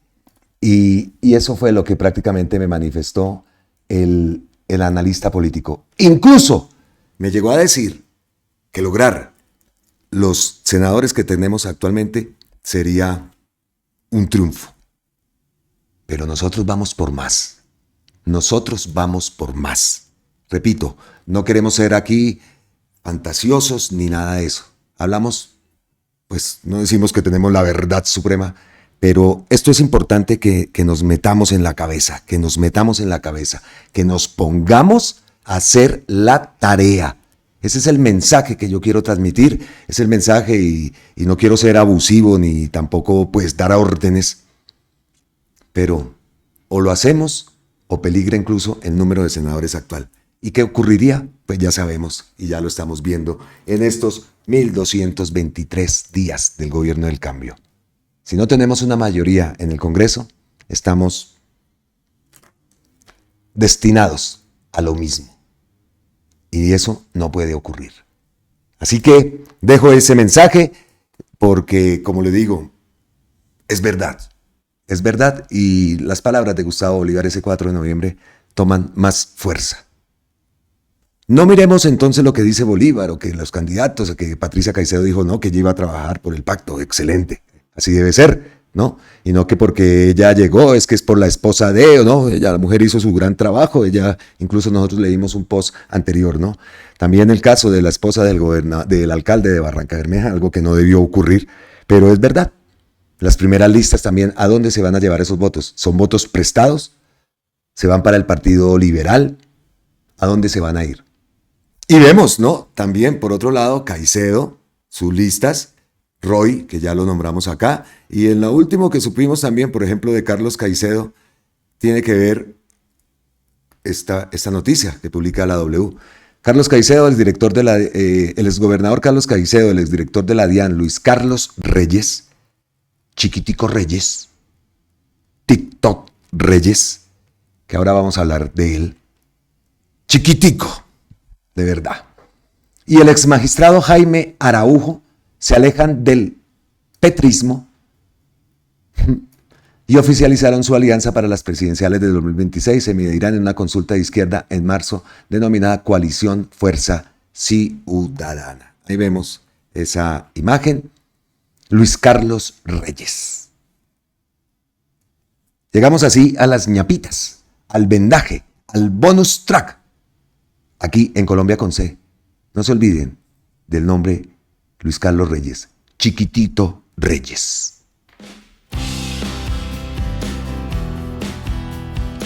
Y eso fue lo que prácticamente me manifestó el analista político. Incluso me llegó a decir que lograr los senadores que tenemos actualmente sería un triunfo. Pero nosotros vamos por más. Nosotros vamos por más. Repito, no queremos ser aquí fantasiosos ni nada de eso. Hablamos, pues no decimos que tenemos la verdad suprema, pero esto es importante que nos metamos en la cabeza, que nos pongamos a hacer la tarea. Ese es el mensaje que yo quiero transmitir, es el mensaje y no quiero ser abusivo ni tampoco pues dar órdenes, pero o lo hacemos o peligra incluso el número de senadores actual. ¿Y qué ocurriría? Pues ya sabemos y ya lo estamos viendo en estos 1223 días del gobierno del cambio. Si no tenemos una mayoría en el Congreso, estamos destinados a lo mismo. Y eso no puede ocurrir. Así que dejo ese mensaje porque, como le digo, es verdad. Es verdad y las palabras de Gustavo Bolívar ese 4 de noviembre toman más fuerza. No miremos entonces lo que dice Bolívar o que los candidatos, o que Patricia Caicedo dijo, no, que ella iba a trabajar por el pacto, excelente, así debe ser, ¿no? Y no que porque ella llegó es que es por la esposa de, o no, ella, la mujer hizo su gran trabajo, ella, incluso nosotros leímos un post anterior, ¿no? También el caso de la esposa del alcalde de Barranca Bermeja, algo que no debió ocurrir, pero es verdad. Las primeras listas también, ¿a dónde se van a llevar esos votos? ¿Son votos prestados? ¿Se van para el Partido Liberal? ¿A dónde se van a ir? Y vemos, ¿no? También, por otro lado, Caicedo, sus listas, Roy, que ya lo nombramos acá, y en lo último que supimos también, por ejemplo, de Carlos Caicedo, tiene que ver esta noticia que publica la W. Carlos Caicedo, el exgobernador Carlos Caicedo, el exdirector de la DIAN, Luis Carlos Reyes, Chiquitico Reyes, TikTok Reyes, que ahora vamos a hablar de él, chiquitico, de verdad. Y el exmagistrado Jaime Araujo se alejan del petrismo y oficializaron su alianza para las presidenciales de 2026. Se medirán en una consulta de izquierda en marzo denominada Coalición Fuerza Ciudadana. Ahí vemos esa imagen. Luis Carlos Reyes. Llegamos así a las ñapitas, al vendaje, al bonus track. Aquí en Colombia con C. No se olviden del nombre Luis Carlos Reyes, Chiquitito Reyes.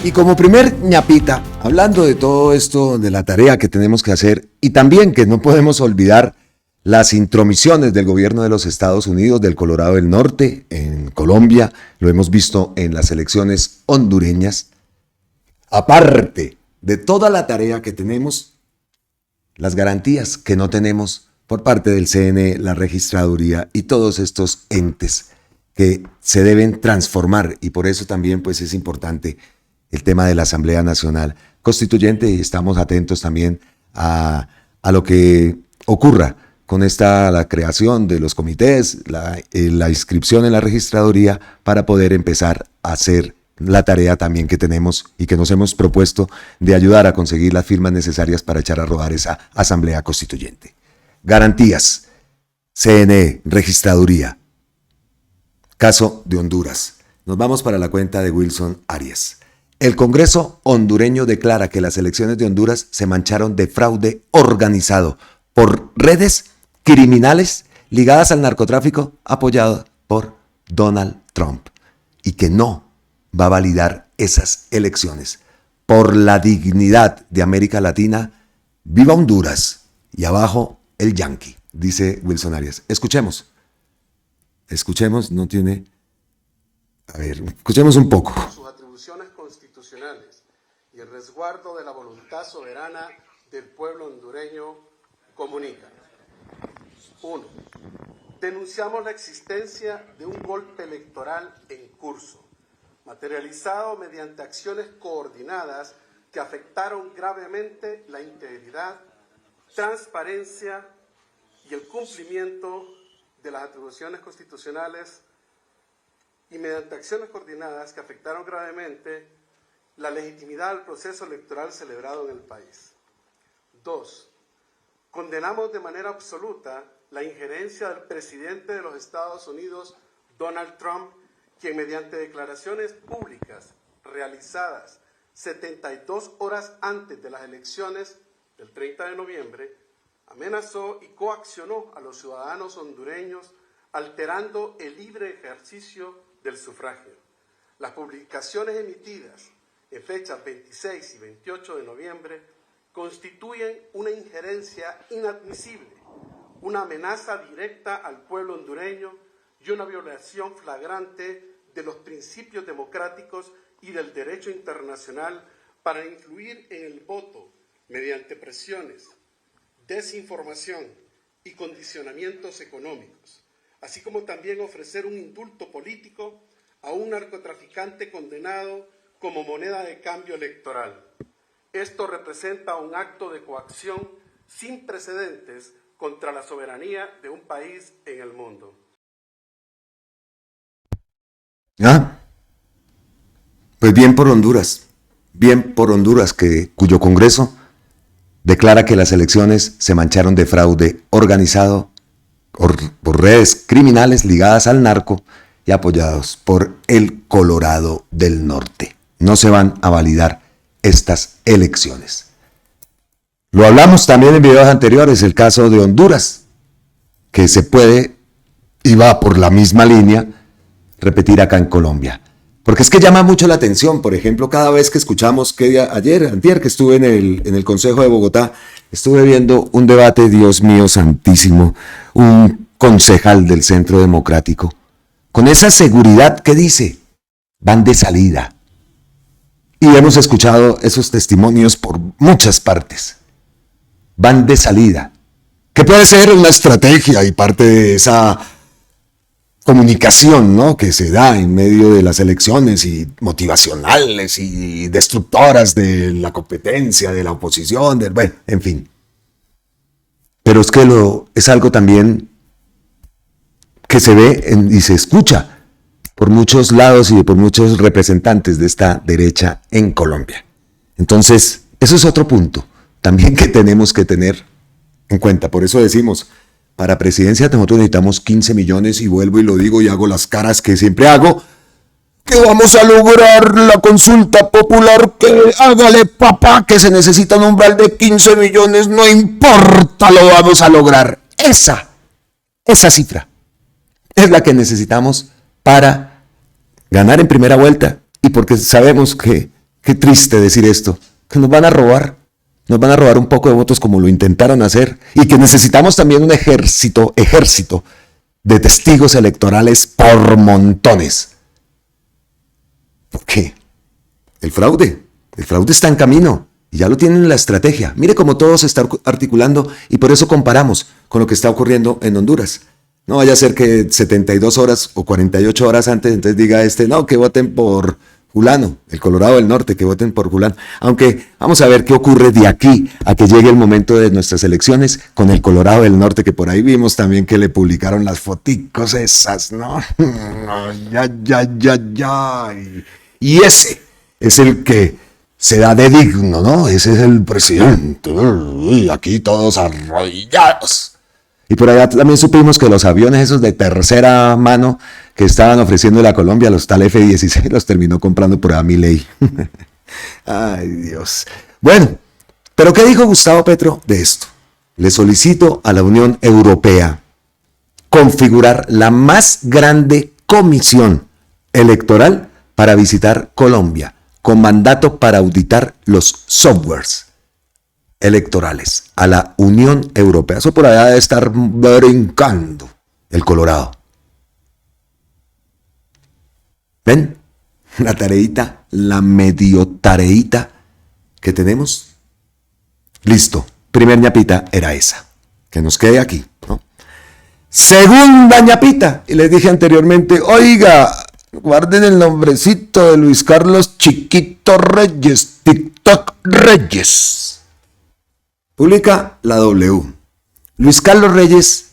Y como primer ñapita, hablando de todo esto, de la tarea que tenemos que hacer y también que no podemos olvidar las intromisiones del gobierno de los Estados Unidos, del Colorado del Norte, en Colombia, lo hemos visto en las elecciones hondureñas. Aparte de toda la tarea que tenemos, las garantías que no tenemos por parte del CNE, la registraduría y todos estos entes que se deben transformar, y por eso también pues es importante el tema de la Asamblea Nacional Constituyente, y estamos atentos también a lo que ocurra con la creación de los comités, la inscripción en la registraduría para poder empezar a hacer la tarea también que tenemos y que nos hemos propuesto de ayudar a conseguir las firmas necesarias para echar a rodar esa Asamblea Constituyente. Garantías, CNE, registraduría. Caso de Honduras. Nos vamos para la cuenta de Wilson Arias. El Congreso hondureño declara que las elecciones de Honduras se mancharon de fraude organizado por redes criminales ligadas al narcotráfico apoyado por Donald Trump y que no va a validar esas elecciones. Por la dignidad de América Latina, viva Honduras y abajo el yanqui, dice Wilson Arias. Escuchemos, no tiene... A ver, escuchemos un poco. Sus atribuciones constitucionales y el resguardo de la voluntad soberana del pueblo hondureño comunican. 1. Denunciamos la existencia de un golpe electoral en curso, materializado mediante acciones coordinadas que afectaron gravemente la integridad, transparencia y el cumplimiento de las atribuciones constitucionales y mediante acciones coordinadas que afectaron gravemente la legitimidad del proceso electoral celebrado en el país. 2. Condenamos de manera absoluta la injerencia del presidente de los Estados Unidos, Donald Trump, quien mediante declaraciones públicas realizadas 72 horas antes de las elecciones del 30 de noviembre, amenazó y coaccionó a los ciudadanos hondureños, alterando el libre ejercicio del sufragio. Las publicaciones emitidas en fechas 26 y 28 de noviembre constituyen una injerencia inadmisible, una amenaza directa al pueblo hondureño y una violación flagrante de los principios democráticos y del derecho internacional para influir en el voto mediante presiones, desinformación y condicionamientos económicos, así como también ofrecer un indulto político a un narcotraficante condenado como moneda de cambio electoral. Esto representa un acto de coacción sin precedentes contra la soberanía de un país en el mundo. Pues bien por Honduras, cuyo Congreso declara que las elecciones se mancharon de fraude organizado por redes criminales ligadas al narco y apoyados por el Colorado del Norte. No se van a validar estas elecciones. Lo hablamos también en videos anteriores, el caso de Honduras, que se puede, y va por la misma línea, repetir acá en Colombia. Porque es que llama mucho la atención, por ejemplo, cada vez que escuchamos que antier que estuve en el Consejo de Bogotá, estuve viendo un debate, Dios mío santísimo, un concejal del Centro Democrático, con esa seguridad que dice, van de salida. Y hemos escuchado esos testimonios por muchas partes. Van de salida. Que puede ser una estrategia y parte de esa comunicación, ¿no?, que se da en medio de las elecciones y motivacionales y destructoras de la competencia, de la oposición, bueno, en fin. Pero es que es algo también que se ve y se escucha por muchos lados y por muchos representantes de esta derecha en Colombia. Entonces, eso es otro punto también que tenemos que tener en cuenta. Por eso decimos, para presidencia nosotros necesitamos 15 millones y vuelvo y lo digo y hago las caras que siempre hago, que vamos a lograr la consulta popular, que hágale papá, que se necesita un umbral de 15 millones, no importa, lo vamos a lograr. Esa cifra es la que necesitamos para ganar en primera vuelta, y porque sabemos que, qué triste decir esto, que nos van a robar un poco de votos como lo intentaron hacer, y que necesitamos también un ejército de testigos electorales por montones. ¿Por qué? El fraude está en camino y ya lo tienen en la estrategia. Mire cómo todo se está articulando y por eso comparamos con lo que está ocurriendo en Honduras. No vaya a ser que 72 horas o 48 horas antes entonces diga no, que voten por Fulano, el Colorado del Norte, que voten por Fulano. Aunque vamos a ver qué ocurre de aquí a que llegue el momento de nuestras elecciones con el Colorado del Norte, que por ahí vimos también que le publicaron las foticos esas, ¿no? Y ese es el que se da de digno, ¿no? Ese es el presidente. Y aquí todos arrodillados. Y por allá también supimos que los aviones esos de tercera mano que estaban ofreciendo a Colombia, los tal F-16, los terminó comprando por allá Milei. Ay, Dios. Bueno, pero ¿qué dijo Gustavo Petro de esto? Le solicito a la Unión Europea configurar la más grande comisión electoral para visitar Colombia, con mandato para auditar los softwares electorales a la Unión Europea. Eso por allá debe estar brincando el Colorado. ¿Ven? La tareita, la medio tareita que tenemos. Listo. Primer ñapita era esa. Que nos quede aquí, ¿no? Segunda ñapita. Y les dije anteriormente, oiga, guarden el nombrecito de Luis Carlos Chiquito Reyes, TikTok Reyes. Publica la W. Luis Carlos Reyes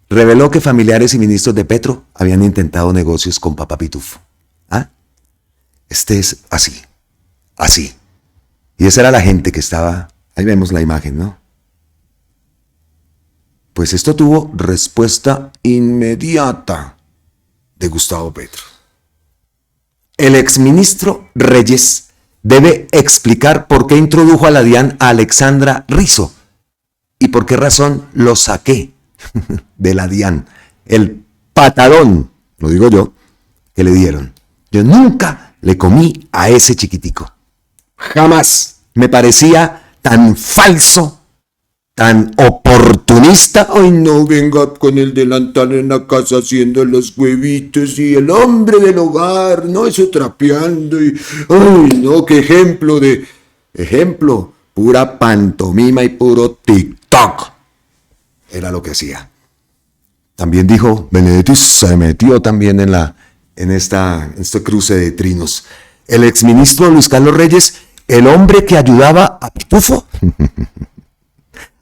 reveló que familiares y ministros de Petro habían intentado negocios con Papá Pitufo. ¿Ah? Este es así. Y esa era la gente que estaba, ahí vemos la imagen, ¿no? Pues esto tuvo respuesta inmediata de Gustavo Petro. El exministro Reyes debe explicar por qué introdujo a la DIAN a Alexandra Rizzo y por qué razón lo saqué de la DIAN. El patadón, lo digo yo, que le dieron. Yo nunca le comí a ese chiquitico. Jamás me parecía tan falso, tan oportunista. Ay, no, venga con el delantal en la casa haciendo los huevitos y el hombre del hogar, no, eso trapeando y, ay, no, qué ejemplo, pura pantomima y puro TikTok. Era lo que hacía. También dijo, Benedetti se metió también en este cruce de trinos. El exministro Luis Carlos Reyes, el hombre que ayudaba a Pitufo.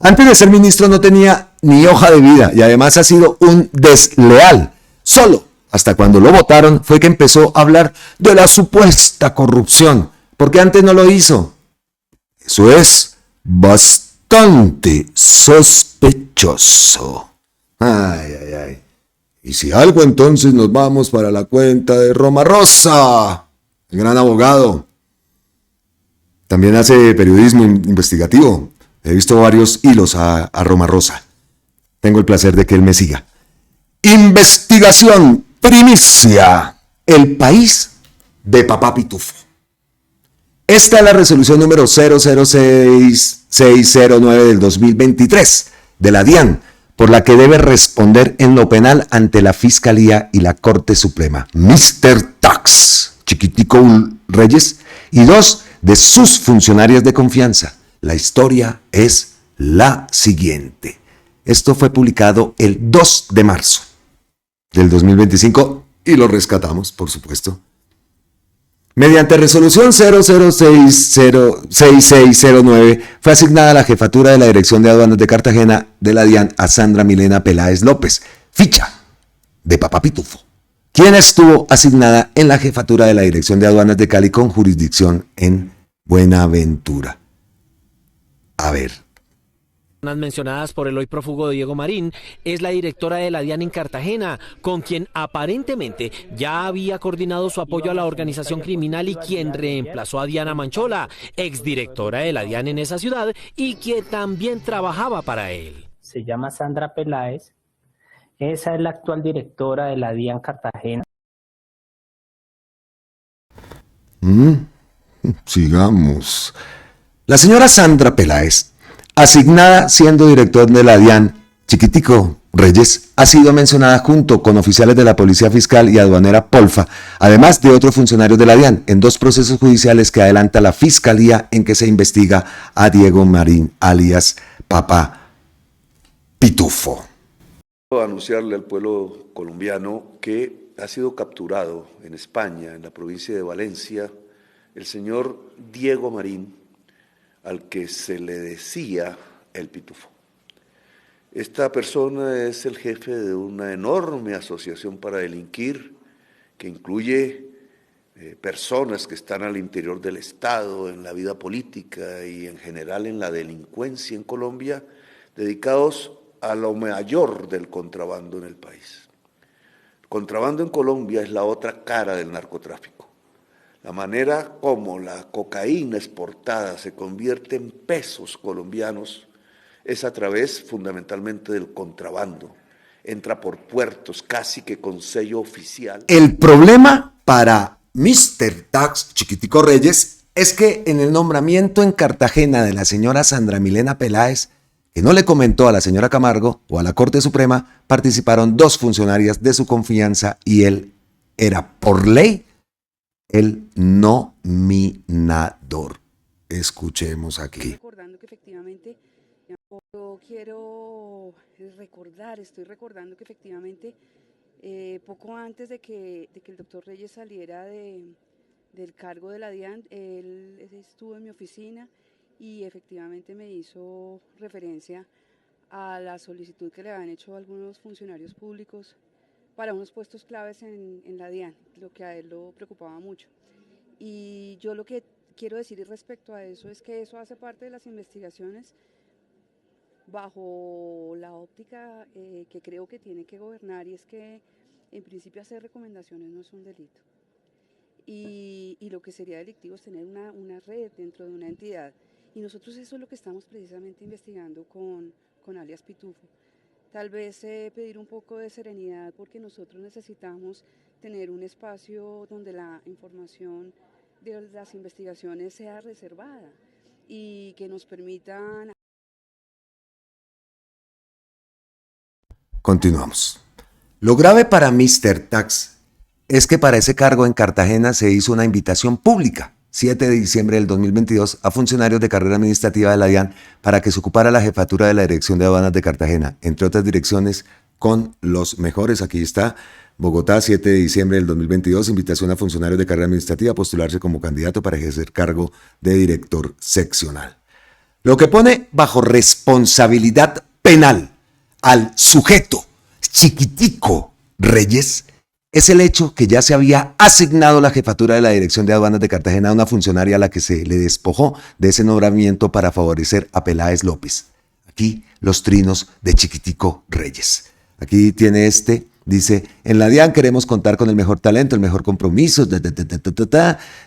Antes de ser ministro no tenía ni hoja de vida y además ha sido un desleal. Solo hasta cuando lo votaron fue que empezó a hablar de la supuesta corrupción, porque antes no lo hizo. Eso es bastante sospechoso. Ay, ay, ay. Y si algo, entonces nos vamos para la cuenta de Roma Rosa, el gran abogado. También hace periodismo investigativo. He visto varios hilos a Roma Rosa. Tengo el placer de que él me siga. Investigación primicia. El país de Papá Pitufo. Esta es la resolución número 006609 del 2023 de la DIAN, por la que debe responder en lo penal ante la Fiscalía y la Corte Suprema. Mr. Tax, Chiquitico Reyes, y dos de sus funcionarias de confianza. La historia es la siguiente. Esto fue publicado el 2 de marzo del 2025 y lo rescatamos, por supuesto. Mediante resolución 006609 fue asignada la jefatura de la Dirección de Aduanas de Cartagena de la DIAN a Sandra Milena Peláez López, ficha de Papá Pitufo, quien estuvo asignada en la jefatura de la Dirección de Aduanas de Cali con jurisdicción en Buenaventura. A ver. Las mencionadas por el hoy prófugo Diego Marín es la directora de la DIAN en Cartagena, con quien aparentemente ya había coordinado su apoyo a la organización criminal y quien reemplazó a Diana Manchola, exdirectora de la DIAN en esa ciudad y que también trabajaba para él. Se llama Sandra Peláez, esa es la actual directora de la DIAN Cartagena. Sigamos. La señora Sandra Peláez, asignada siendo director de la DIAN, Chiquitico Reyes, ha sido mencionada junto con oficiales de la Policía Fiscal y Aduanera Polfa, además de otros funcionarios de la DIAN, en dos procesos judiciales que adelanta la Fiscalía en que se investiga a Diego Marín, alias Papá Pitufo. Quiero anunciarle al pueblo colombiano que ha sido capturado en España, en la provincia de Valencia, el señor Diego Marín, al que se le decía el Pitufo. Esta persona es el jefe de una enorme asociación para delinquir que incluye personas que están al interior del Estado, en la vida política y en general en la delincuencia en Colombia, dedicados a lo mayor del contrabando en el país. El contrabando en Colombia es la otra cara del narcotráfico. La manera como la cocaína exportada se convierte en pesos colombianos es a través fundamentalmente del contrabando. Entra por puertos casi que con sello oficial. El problema para Mr. Tax Chiquitico Reyes es que en el nombramiento en Cartagena de la señora Sandra Milena Peláez, que no le comentó a la señora Camargo o a la Corte Suprema, participaron dos funcionarias de su confianza y él era por ley el nominador. Escuchemos aquí. Recordando que efectivamente, yo estoy recordando que efectivamente poco antes de que el doctor Reyes saliera del cargo de la DIAN, él estuvo en mi oficina y efectivamente me hizo referencia a la solicitud que le habían hecho algunos funcionarios públicos para unos puestos claves en la DIAN, lo que a él lo preocupaba mucho. Y yo lo que quiero decir respecto a eso es que eso hace parte de las investigaciones bajo la óptica que creo que tiene que gobernar, y es que en principio hacer recomendaciones no es un delito. Y lo que sería delictivo es tener una red dentro de una entidad. Y nosotros eso es lo que estamos precisamente investigando con alias Pitufo. Tal vez pedir un poco de serenidad porque nosotros necesitamos tener un espacio donde la información de las investigaciones sea reservada y que nos permitan Continuamos. Lo grave para Mr. Tax es que para ese cargo en Cartagena se hizo una invitación pública, 7 de diciembre del 2022, a funcionarios de carrera administrativa de la DIAN para que se ocupara la jefatura de la Dirección de Aduanas de Cartagena, entre otras direcciones con los mejores. Aquí está, Bogotá, 7 de diciembre del 2022, invitación a funcionarios de carrera administrativa a postularse como candidato para ejercer cargo de director seccional. Lo que pone bajo responsabilidad penal al sujeto Chiquitico Reyes es el hecho que ya se había asignado la jefatura de la Dirección de Aduanas de Cartagena a una funcionaria a la que se le despojó de ese nombramiento para favorecer a Peláez López. Aquí los trinos de Chiquitico Reyes. Aquí tiene dice, en la DIAN queremos contar con el mejor talento, el mejor compromiso,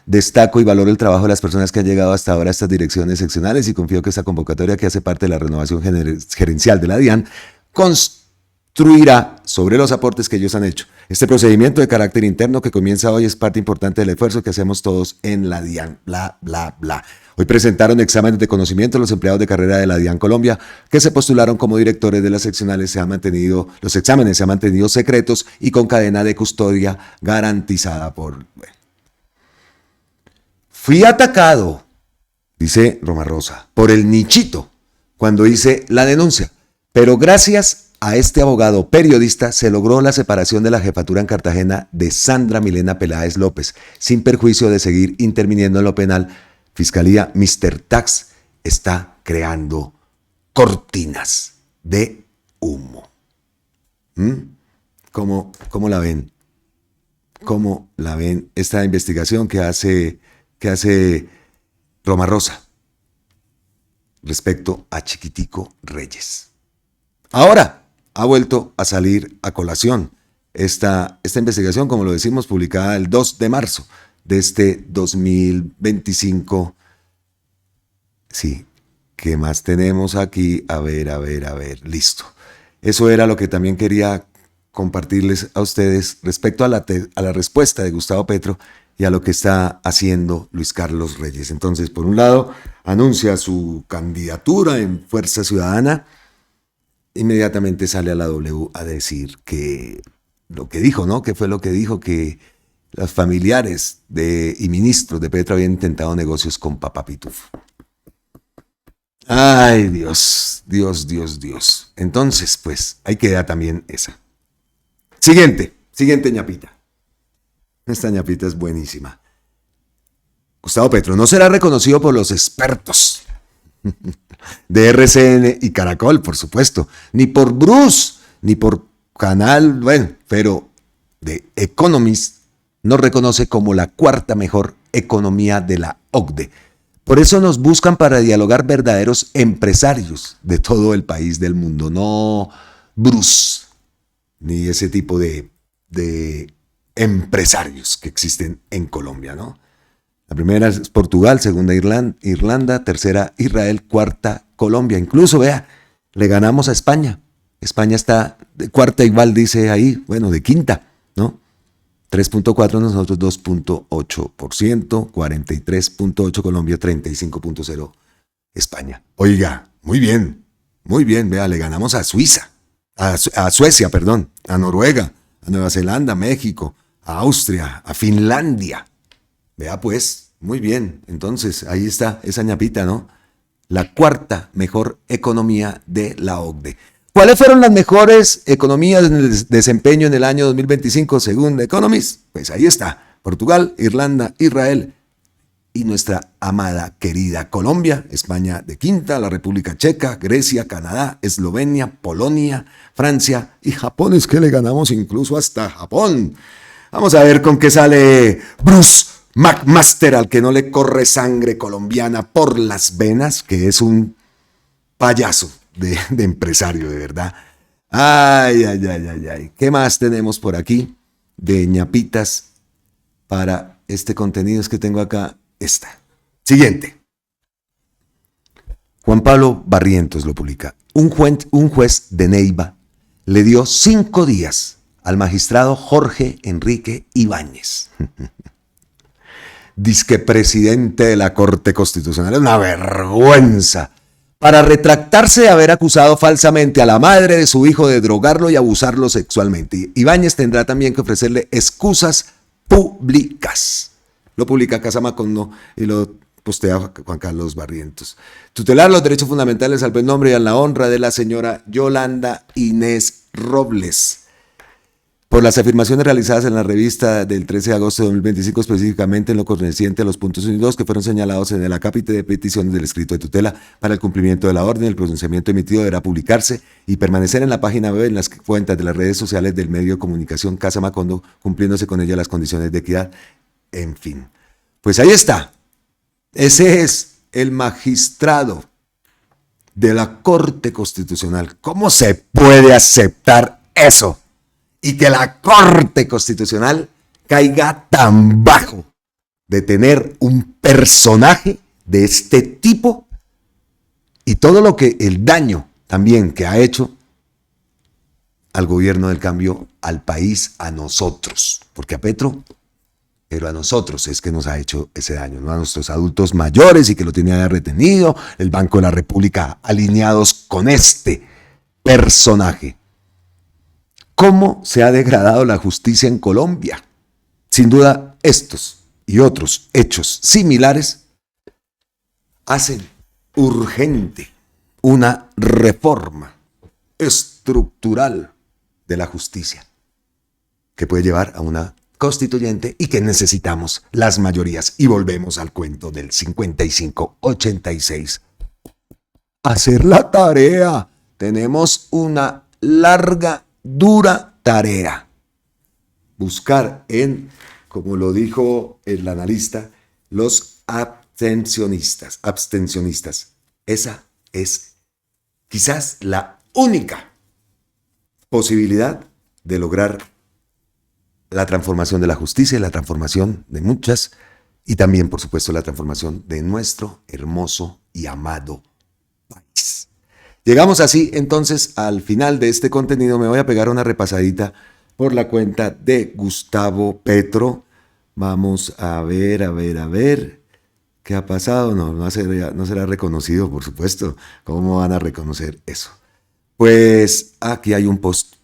destaco y valoro el trabajo de las personas que han llegado hasta ahora a estas direcciones seccionales y confío que esta convocatoria, que hace parte de la renovación gerencial de la DIAN, construirá sobre los aportes que ellos han hecho. Este procedimiento de carácter interno que comienza hoy es parte importante del esfuerzo que hacemos todos en la DIAN, bla, bla, bla. Hoy presentaron exámenes de conocimiento los empleados de carrera de la DIAN Colombia que se postularon como directores de las seccionales. Los exámenes se han mantenido secretos y con cadena de custodia garantizada por... Bueno. Fui atacado, dice Romarosa, por el nichito cuando hice la denuncia, pero gracias a este abogado periodista se logró la separación de la jefatura en Cartagena de Sandra Milena Peláez López, sin perjuicio de seguir interviniendo en lo penal. Fiscalía Mr. Tax está creando cortinas de humo. ¿Cómo la ven? ¿Cómo la ven esta investigación que hace Romarosa respecto a Chiquitico Reyes? Ahora ha vuelto a salir a colación esta investigación, como lo decimos, publicada el 2 de marzo de este 2025. Sí, ¿qué más tenemos aquí? A ver, listo. Eso era lo que también quería compartirles a ustedes respecto a la respuesta de Gustavo Petro y a lo que está haciendo Luis Carlos Reyes. Entonces, por un lado, anuncia su candidatura en Fuerza Ciudadana. Inmediatamente sale a la W a decir que lo que dijo, ¿no? Que fue lo que dijo, que los familiares y ministros de Petro habían intentado negocios con Papá Pitufo. Ay, Dios. Entonces, pues, ahí queda también esa. Siguiente ñapita. Esta ñapita es buenísima. Gustavo Petro no será reconocido por los expertos de RCN y Caracol, por supuesto, ni por Bruce, ni por Canal, pero The Economist nos reconoce como la cuarta mejor economía de la OCDE. Por eso nos buscan para dialogar verdaderos empresarios de todo el país del mundo, no Bruce, ni ese tipo de empresarios que existen en Colombia, ¿no? La primera es Portugal, segunda Irlanda, tercera Israel, cuarta Colombia. Incluso, vea, le ganamos a España. España está de cuarta igual, dice ahí, de quinta, ¿no? 3.4 nosotros, 2.8%, 43.8 Colombia, 35.0 España. Oiga, muy bien, vea, le ganamos a Suiza, a Suecia, a Noruega, a Nueva Zelanda, México, a Austria, a Finlandia. Vea pues, muy bien. Entonces, ahí está esa ñapita, ¿no? La cuarta mejor economía de la OCDE. ¿Cuáles fueron las mejores economías en el desempeño en el año 2025 según The Economist? Pues ahí está. Portugal, Irlanda, Israel y nuestra amada, querida Colombia, España de quinta, la República Checa, Grecia, Canadá, Eslovenia, Polonia, Francia y Japón. Es que le ganamos incluso hasta Japón. Vamos a ver con qué sale Bruce McMaster, al que no le corre sangre colombiana por las venas, que es un payaso de empresario, de verdad. Ay. ¿Qué más tenemos por aquí de ñapitas para este contenido? Es que tengo acá esta. Siguiente. Juan Pablo Barrientos lo publica. Un juez de Neiva le dio 5 días al magistrado Jorge Enrique Ibáñez. Disque presidente de la Corte Constitucional. Es una vergüenza para retractarse de haber acusado falsamente a la madre de su hijo de drogarlo y abusarlo sexualmente. Ibáñez tendrá también que ofrecerle excusas públicas. Lo publica Casa Macondo y lo postea Juan Carlos Barrientos. Tutelar los derechos fundamentales al buen nombre y a la honra de la señora Yolanda Inés Robles. Por las afirmaciones realizadas en la revista del 13 de agosto de 2025, específicamente en lo concerniente a los puntos 1 y 2 que fueron señalados en el acápite de peticiones del escrito de tutela para el cumplimiento de la orden, el pronunciamiento emitido deberá publicarse y permanecer en la página web en las cuentas de las redes sociales del medio de comunicación Casa Macondo, cumpliéndose con ella las condiciones de equidad, en fin. Pues ahí está. Ese es el magistrado de la Corte Constitucional. ¿Cómo se puede aceptar eso? Y que la Corte Constitucional caiga tan bajo de tener un personaje de este tipo y todo lo que el daño también que ha hecho al gobierno del cambio, al país, a nosotros, porque a Petro, pero a nosotros es que nos ha hecho ese daño, no a nuestros adultos mayores y que lo tenía retenido, el Banco de la República alineados con este personaje. ¿Cómo se ha degradado la justicia en Colombia? Sin duda, estos y otros hechos similares hacen urgente una reforma estructural de la justicia que puede llevar a una constituyente y que necesitamos las mayorías. Y volvemos al cuento del 55-86. Hacer la tarea. Tenemos una larga dura tarea. Buscar en, como lo dijo el analista, los abstencionistas. Esa es quizás la única posibilidad de lograr la transformación de la justicia y la transformación de muchas, y también, por supuesto, la transformación de nuestro hermoso y amado país. Llegamos así entonces al final de este contenido. Me voy a pegar una repasadita por la cuenta de Gustavo Petro. Vamos a ver. ¿Qué ha pasado? No será reconocido, por supuesto. ¿Cómo van a reconocer eso? Pues aquí hay un post.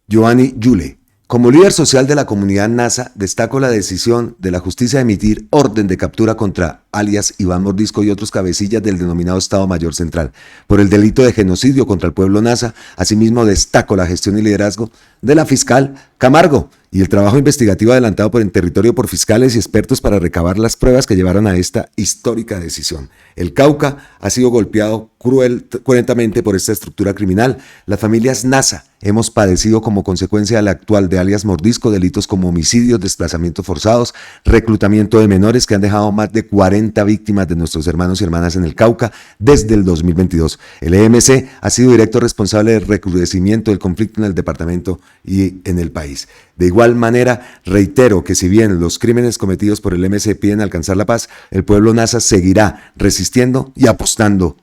Giovanni Yule. Como líder social de la comunidad NASA, destaco la decisión de la justicia de emitir orden de captura contra alias Iván Mordisco y otros cabecillas del denominado Estado Mayor Central por el delito de genocidio contra el pueblo NASA. Asimismo, destaco la gestión y liderazgo de la fiscal Camargo y el trabajo investigativo adelantado por el territorio por fiscales y expertos para recabar las pruebas que llevaron a esta histórica decisión. El Cauca ha sido golpeado cruentamente por esta estructura criminal. Las familias NASA hemos padecido como consecuencia de la actual de alias Mordisco delitos como homicidios, desplazamientos forzados, reclutamiento de menores que han dejado más de 40 víctimas de nuestros hermanos y hermanas en el Cauca desde el 2022. El EMC ha sido directo responsable del recrudecimiento del conflicto en el departamento y en el país. De igual manera, reitero que si bien los crímenes cometidos por el EMC piden alcanzar la paz, el pueblo NASA seguirá resistiendo y apostándole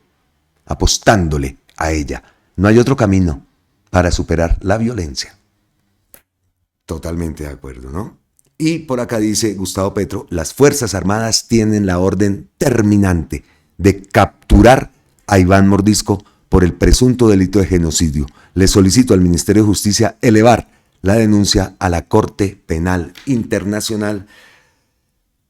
a ella. No hay otro camino para superar la violencia. Totalmente de acuerdo, ¿no? Y por acá dice Gustavo Petro, las Fuerzas Armadas tienen la orden terminante de capturar a Iván Mordisco por el presunto delito de genocidio. Le solicito al Ministerio de Justicia elevar la denuncia a la Corte Penal Internacional.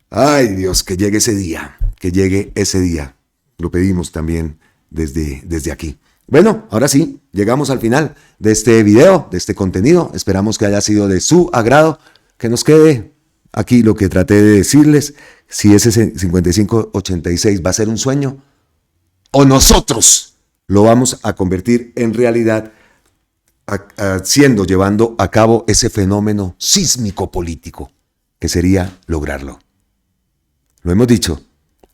Ay Dios, que llegue ese día, Lo pedimos también desde aquí. Bueno, ahora sí, llegamos al final de este video, de este contenido. Esperamos que haya sido de su agrado, que nos quede aquí lo que traté de decirles, si ese 5586 va a ser un sueño o nosotros lo vamos a convertir en realidad, llevando a cabo ese fenómeno sísmico político, que sería lograrlo. Lo hemos dicho,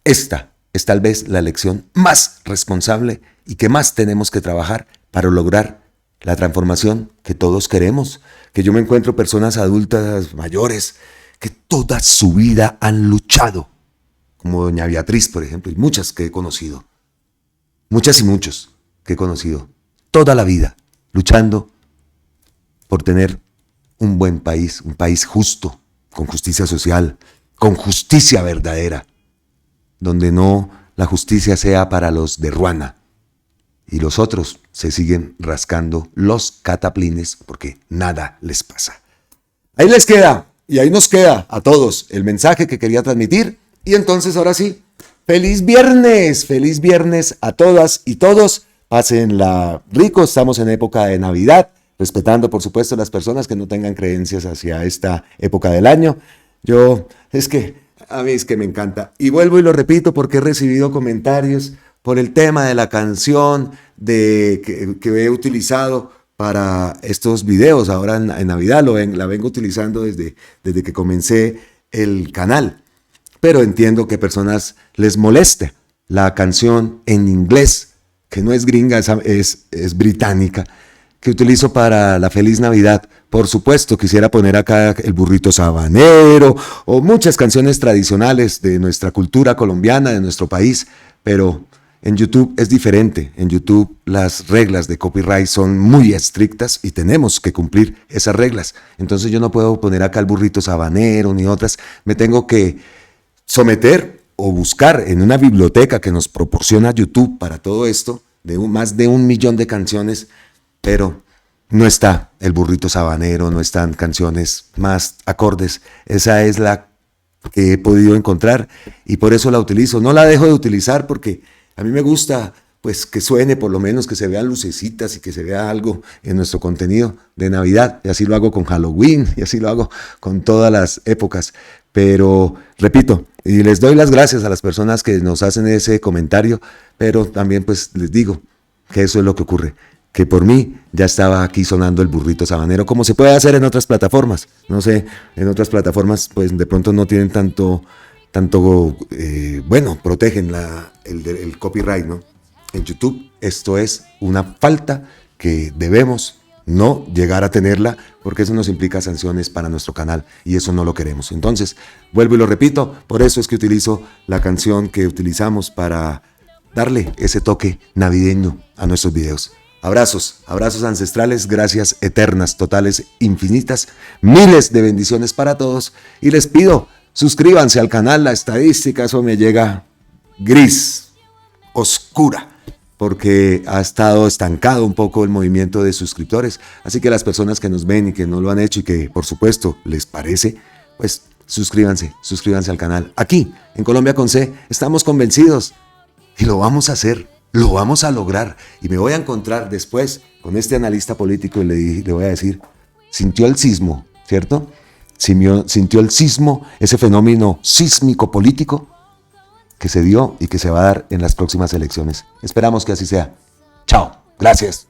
esta es tal vez la elección más responsable y que más tenemos que trabajar para lograr la transformación que todos queremos. Que yo me encuentro personas adultas mayores que toda su vida han luchado, como doña Beatriz, por ejemplo, y muchas que he conocido, muchas y muchos que he conocido, toda la vida luchando por tener un buen país, un país justo, con justicia social, con justicia verdadera. donde no la justicia sea para los de Ruana y los otros se siguen rascando los cataplines porque nada les pasa. Ahí les queda y ahí nos queda a todos el mensaje que quería transmitir. Y entonces ahora sí, feliz viernes a todas y todos. Pásenla rico, estamos en época de Navidad, respetando por supuesto las personas que no tengan creencias hacia esta época del año. A mí es que me encanta. Y vuelvo y lo repito porque he recibido comentarios por el tema de la canción que he utilizado para estos videos. Ahora en Navidad la vengo utilizando desde que comencé el canal. Pero entiendo que a personas les moleste la canción en inglés, que no es gringa, es británica, que utilizo para la Feliz Navidad. Por supuesto, quisiera poner acá el burrito sabanero o muchas canciones tradicionales de nuestra cultura colombiana, de nuestro país, pero en YouTube es diferente. En YouTube las reglas de copyright son muy estrictas y tenemos que cumplir esas reglas. Entonces yo no puedo poner acá el burrito sabanero ni otras. Me tengo que someter o buscar en una biblioteca que nos proporciona YouTube para todo esto, más de 1 millón de canciones, pero no está el burrito sabanero, no están canciones más acordes. Esa es la que he podido encontrar y por eso la utilizo. No la dejo de utilizar porque a mí me gusta pues que suene, por lo menos que se vean lucecitas y que se vea algo en nuestro contenido de Navidad. Y así lo hago con Halloween y así lo hago con todas las épocas. Pero repito, y les doy las gracias a las personas que nos hacen ese comentario, pero también pues les digo que eso es lo que ocurre, que por mí ya estaba aquí sonando el burrito sabanero, como se puede hacer en otras plataformas. No sé, en otras plataformas pues de pronto no tienen protegen el copyright, ¿no? En YouTube esto es una falta que debemos no llegar a tenerla, porque eso nos implica sanciones para nuestro canal y eso no lo queremos. Entonces, vuelvo y lo repito, por eso es que utilizo la canción que utilizamos para darle ese toque navideño a nuestros videos. Abrazos ancestrales, gracias eternas, totales, infinitas, miles de bendiciones para todos y les pido, suscríbanse al canal. La estadística, eso me llega gris, oscura, porque ha estado estancado un poco el movimiento de suscriptores. Así que las personas que nos ven y que no lo han hecho y que por supuesto les parece, pues suscríbanse al canal. Aquí, en Colombia con C, estamos convencidos y lo vamos a hacer, lo vamos a lograr. Y me voy a encontrar después con este analista político y le voy a decir, sintió el sismo, ¿cierto? Sintió el sismo, ese fenómeno sísmico político que se dio y que se va a dar en las próximas elecciones. Esperamos que así sea. Chao. Gracias.